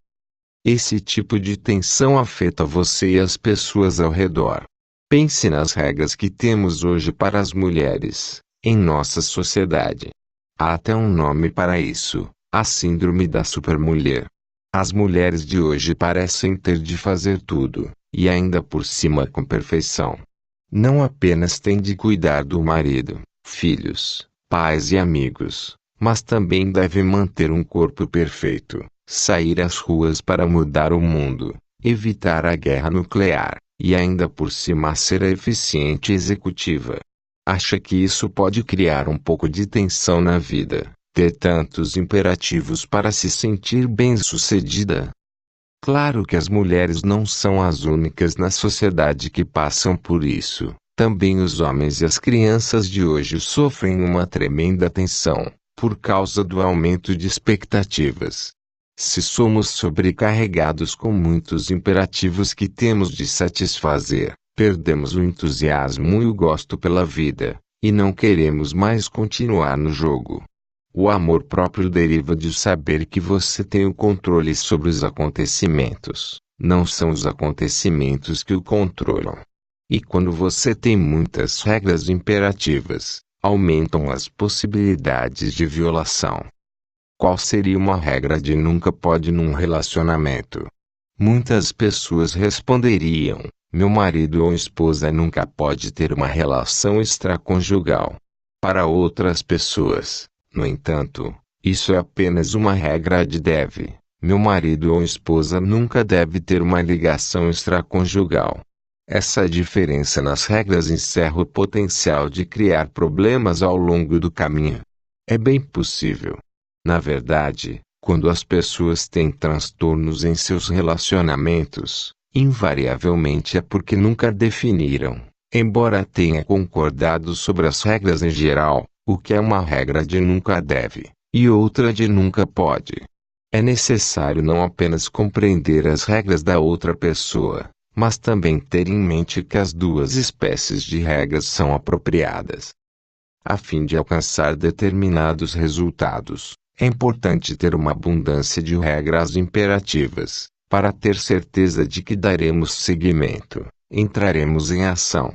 S1: Esse tipo de tensão afeta você e as pessoas ao redor. Pense nas regras que temos hoje para as mulheres, em nossa sociedade. Há até um nome para isso, a síndrome da supermulher. As mulheres de hoje parecem ter de fazer tudo, e ainda por cima com perfeição. Não apenas têm de cuidar do marido, filhos, pais e amigos, mas também devem manter um corpo perfeito, sair às ruas para mudar o mundo, evitar a guerra nuclear, e ainda por cima ser a eficiente executiva. Acha que isso pode criar um pouco de tensão na vida, ter tantos imperativos para se sentir bem-sucedida? Claro que as mulheres não são as únicas na sociedade que passam por isso. Também os homens e as crianças de hoje sofrem uma tremenda tensão, por causa do aumento de expectativas. Se somos sobrecarregados com muitos imperativos que temos de satisfazer, perdemos o entusiasmo e o gosto pela vida, e não queremos mais continuar no jogo. O amor próprio deriva de saber que você tem o controle sobre os acontecimentos, não são os acontecimentos que o controlam. E quando você tem muitas regras imperativas, aumentam as possibilidades de violação. Qual seria uma regra de nunca pode num relacionamento? Muitas pessoas responderiam, meu marido ou esposa nunca pode ter uma relação extraconjugal. Para outras pessoas, no entanto, isso é apenas uma regra de deve. Meu marido ou esposa nunca deve ter uma ligação extraconjugal. Essa diferença nas regras encerra o potencial de criar problemas ao longo do caminho. É bem possível. Na verdade, quando as pessoas têm transtornos em seus relacionamentos, invariavelmente é porque nunca definiram, embora tenha concordado sobre as regras em geral, o que é uma regra de nunca deve, e outra de nunca pode. É necessário não apenas compreender as regras da outra pessoa, mas também ter em mente que as duas espécies de regras são apropriadas. A fim de alcançar determinados resultados, é importante ter uma abundância de regras imperativas, para ter certeza de que daremos seguimento, entraremos em ação.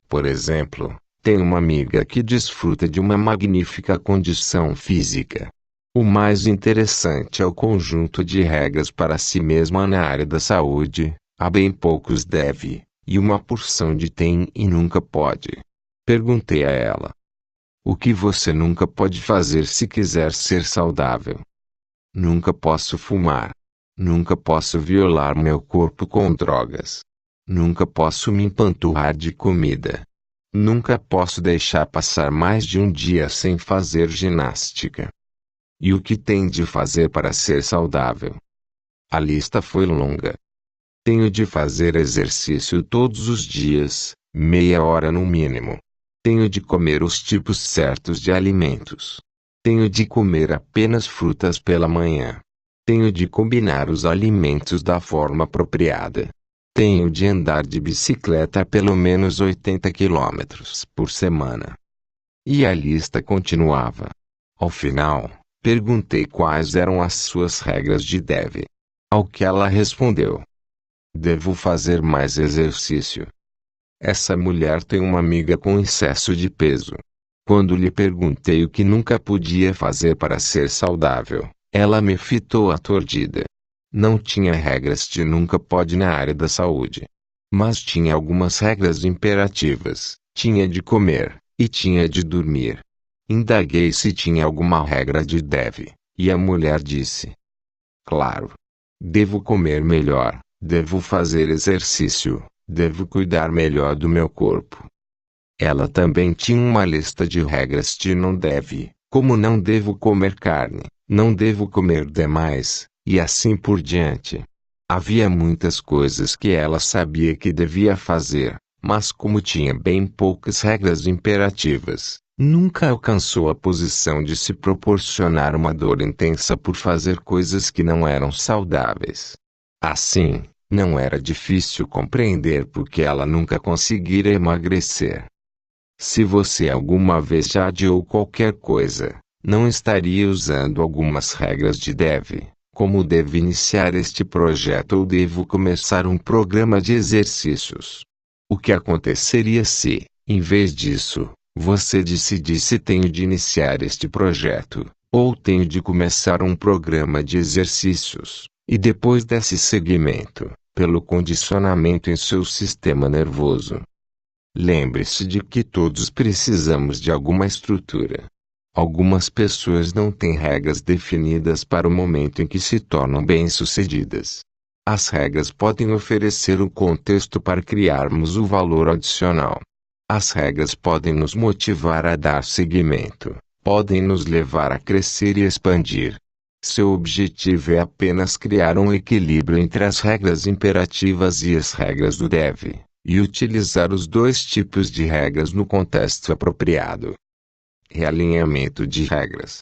S1: Por exemplo, tenho uma amiga que desfruta de uma magnífica condição física. O mais interessante é o conjunto de regras para si mesma na área da saúde, há bem poucos deve, e uma porção de tem e nunca pode. Perguntei a ela. O que você nunca pode fazer se quiser ser saudável? Nunca posso fumar. Nunca posso violar meu corpo com drogas. Nunca posso me empanturrar de comida. Nunca posso deixar passar mais de um dia sem fazer ginástica. E o que tem de fazer para ser saudável? A lista foi longa. Tenho de fazer exercício todos os dias, meia hora no mínimo. Tenho de comer os tipos certos de alimentos. Tenho de comer apenas frutas pela manhã. Tenho de combinar os alimentos da forma apropriada. Tenho de andar de bicicleta a pelo menos 80 quilômetros por semana. E a lista continuava. Ao final, perguntei quais eram as suas regras de Dev. Ao que ela respondeu: devo fazer mais exercício. Essa mulher tem uma amiga com excesso de peso. Quando lhe perguntei o que nunca podia fazer para ser saudável, ela me fitou atordida. Não tinha regras de nunca pode na área da saúde. Mas tinha algumas regras imperativas. Tinha de comer, e tinha de dormir. Indaguei se tinha alguma regra de Dev, e a mulher disse: claro. Devo comer melhor, devo fazer exercício, devo cuidar melhor do meu corpo. Ela também tinha uma lista de regras de não deve, como não devo comer carne, não devo comer demais, e assim por diante. Havia muitas coisas que ela sabia que devia fazer, mas como tinha bem poucas regras imperativas, nunca alcançou a posição de se proporcionar uma dor intensa por fazer coisas que não eram saudáveis. Assim, não era difícil compreender por que ela nunca conseguira emagrecer. Se você alguma vez já adiou qualquer coisa, não estaria usando algumas regras de Dev, como devo iniciar este projeto ou devo começar um programa de exercícios. O que aconteceria se, em vez disso, você decidisse tenho de iniciar este projeto, ou tenho de começar um programa de exercícios, e depois desse seguimento, pelo condicionamento em seu sistema nervoso? Lembre-se de que todos precisamos de alguma estrutura. Algumas pessoas não têm regras definidas para o momento em que se tornam bem-sucedidas. As regras podem oferecer o contexto para criarmos o valor adicional. As regras podem nos motivar a dar seguimento, podem nos levar a crescer e expandir. Seu objetivo é apenas criar um equilíbrio entre as regras imperativas e as regras do Dev, e utilizar os dois tipos de regras no contexto apropriado. Realinhamento de regras.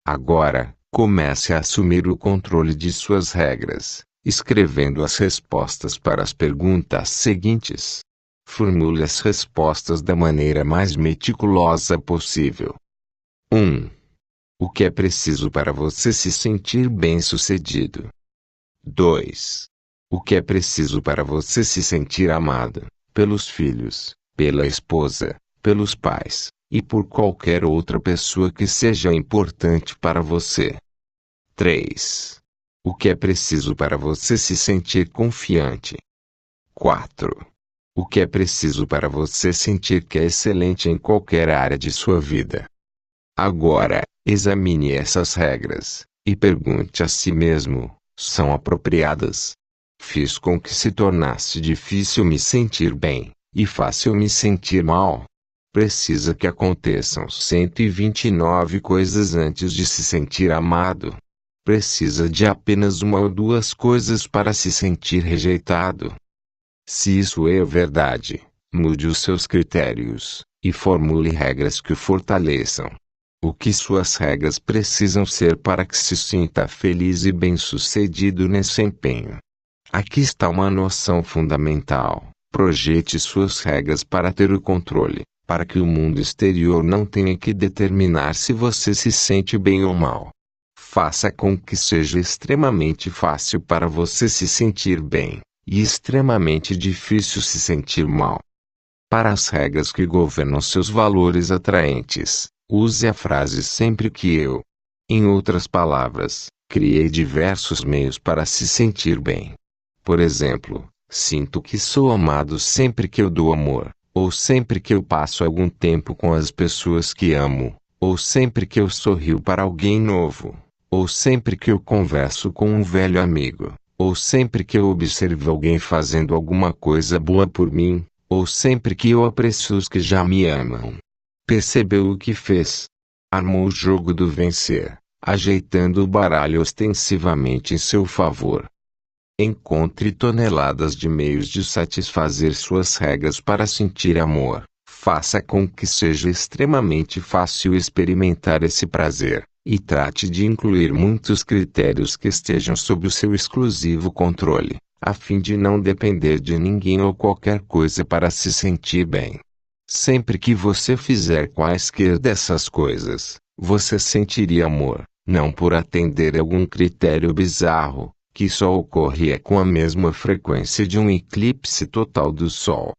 S1: Agora, comece a assumir o controle de suas regras, escrevendo as respostas para as perguntas seguintes. Formule as respostas da maneira mais meticulosa possível. 1. O que é preciso para você se sentir bem-sucedido? 2. O que é preciso para você se sentir amado, pelos filhos, pela esposa, pelos pais, e por qualquer outra pessoa que seja importante para você? 3. O que é preciso para você se sentir confiante? 4. O que é preciso para você sentir que é excelente em qualquer área de sua vida? Agora, examine essas regras, e pergunte a si mesmo: são apropriadas? Fiz com que se tornasse difícil me sentir bem, e fácil me sentir mal? Precisa que aconteçam 129 coisas antes de se sentir amado? Precisa de apenas uma ou duas coisas para se sentir rejeitado? Se isso é verdade, mude os seus critérios, e formule regras que o fortaleçam. O que suas regras precisam ser para que se sinta feliz e bem-sucedido nesse empenho? Aqui está uma noção fundamental. Projete suas regras para ter o controle, para que o mundo exterior não tenha que determinar se você se sente bem ou mal. Faça com que seja extremamente fácil para você se sentir bem, e extremamente difícil se sentir mal. Para as regras que governam seus valores atraentes, use a frase sempre que eu. Em outras palavras, criei diversos meios para se sentir bem. Por exemplo, sinto que sou amado sempre que eu dou amor, ou sempre que eu passo algum tempo com as pessoas que amo, ou sempre que eu sorrio para alguém novo, ou sempre que eu converso com um velho amigo, ou sempre que eu observo alguém fazendo alguma coisa boa por mim, ou sempre que eu aprecio os que já me amam. Percebeu o que fez? Armou o jogo do vencer, ajeitando o baralho ostensivamente em seu favor. Encontre toneladas de meios de satisfazer suas regras para sentir amor. Faça com que seja extremamente fácil experimentar esse prazer, e trate de incluir muitos critérios que estejam sob o seu exclusivo controle, a fim de não depender de ninguém ou qualquer coisa para se sentir bem. Sempre que você fizer quaisquer dessas coisas, você sentiria amor, não por atender a algum critério bizarro, que só ocorria com a mesma frequência de um eclipse total do Sol.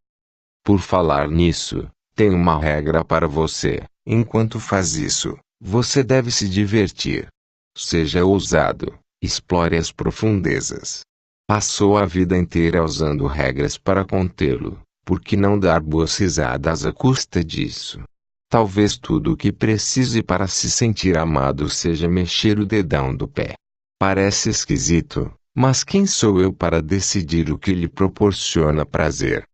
S1: Por falar nisso, tem uma regra para você: enquanto faz isso, você deve se divertir. Seja ousado, explore as profundezas. Passou a vida inteira usando regras para contê-lo, por que não dar boas risadas à custa disso? Talvez tudo o que precise para se sentir amado seja mexer o dedão do pé. Parece esquisito, mas quem sou eu para decidir o que lhe proporciona prazer?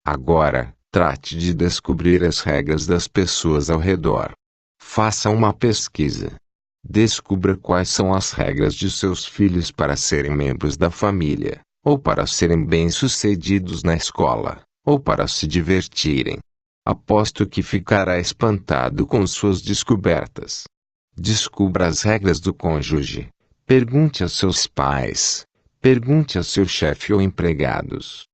S1: Agora, trate de descobrir as regras das pessoas ao redor. Faça uma pesquisa. Descubra quais são as regras de seus filhos para serem membros da família, ou para serem bem-sucedidos na escola, ou para se divertirem. Aposto que ficará espantado com suas descobertas. Descubra as regras do cônjuge. Pergunte aos seus pais. Pergunte ao seu chefe ou empregados.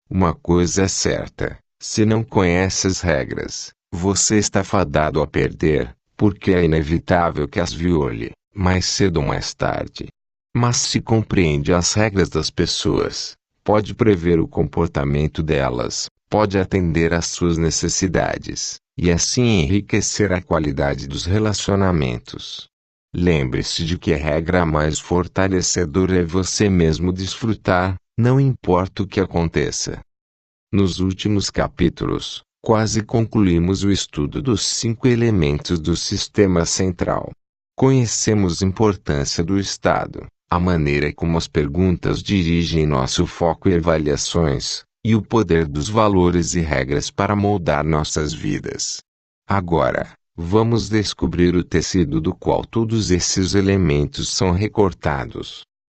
S1: Uma coisa é certa: se não conhece as regras, você está fadado a perder, porque é inevitável que as viole, mais cedo ou mais tarde. Mas se compreende as regras das pessoas, pode prever o comportamento delas, pode atender às suas necessidades, e assim enriquecer a qualidade dos relacionamentos. Lembre-se de que a regra mais fortalecedora é você mesmo desfrutar, não importa o que aconteça. Nos últimos capítulos, quase concluímos o estudo dos 5 elementos do sistema central. Conhecemos a importância do Estado, a maneira como as perguntas dirigem nosso foco e avaliações, e o poder dos valores e regras para moldar nossas vidas. Agora, vamos descobrir o tecido do qual todos esses elementos são recortados.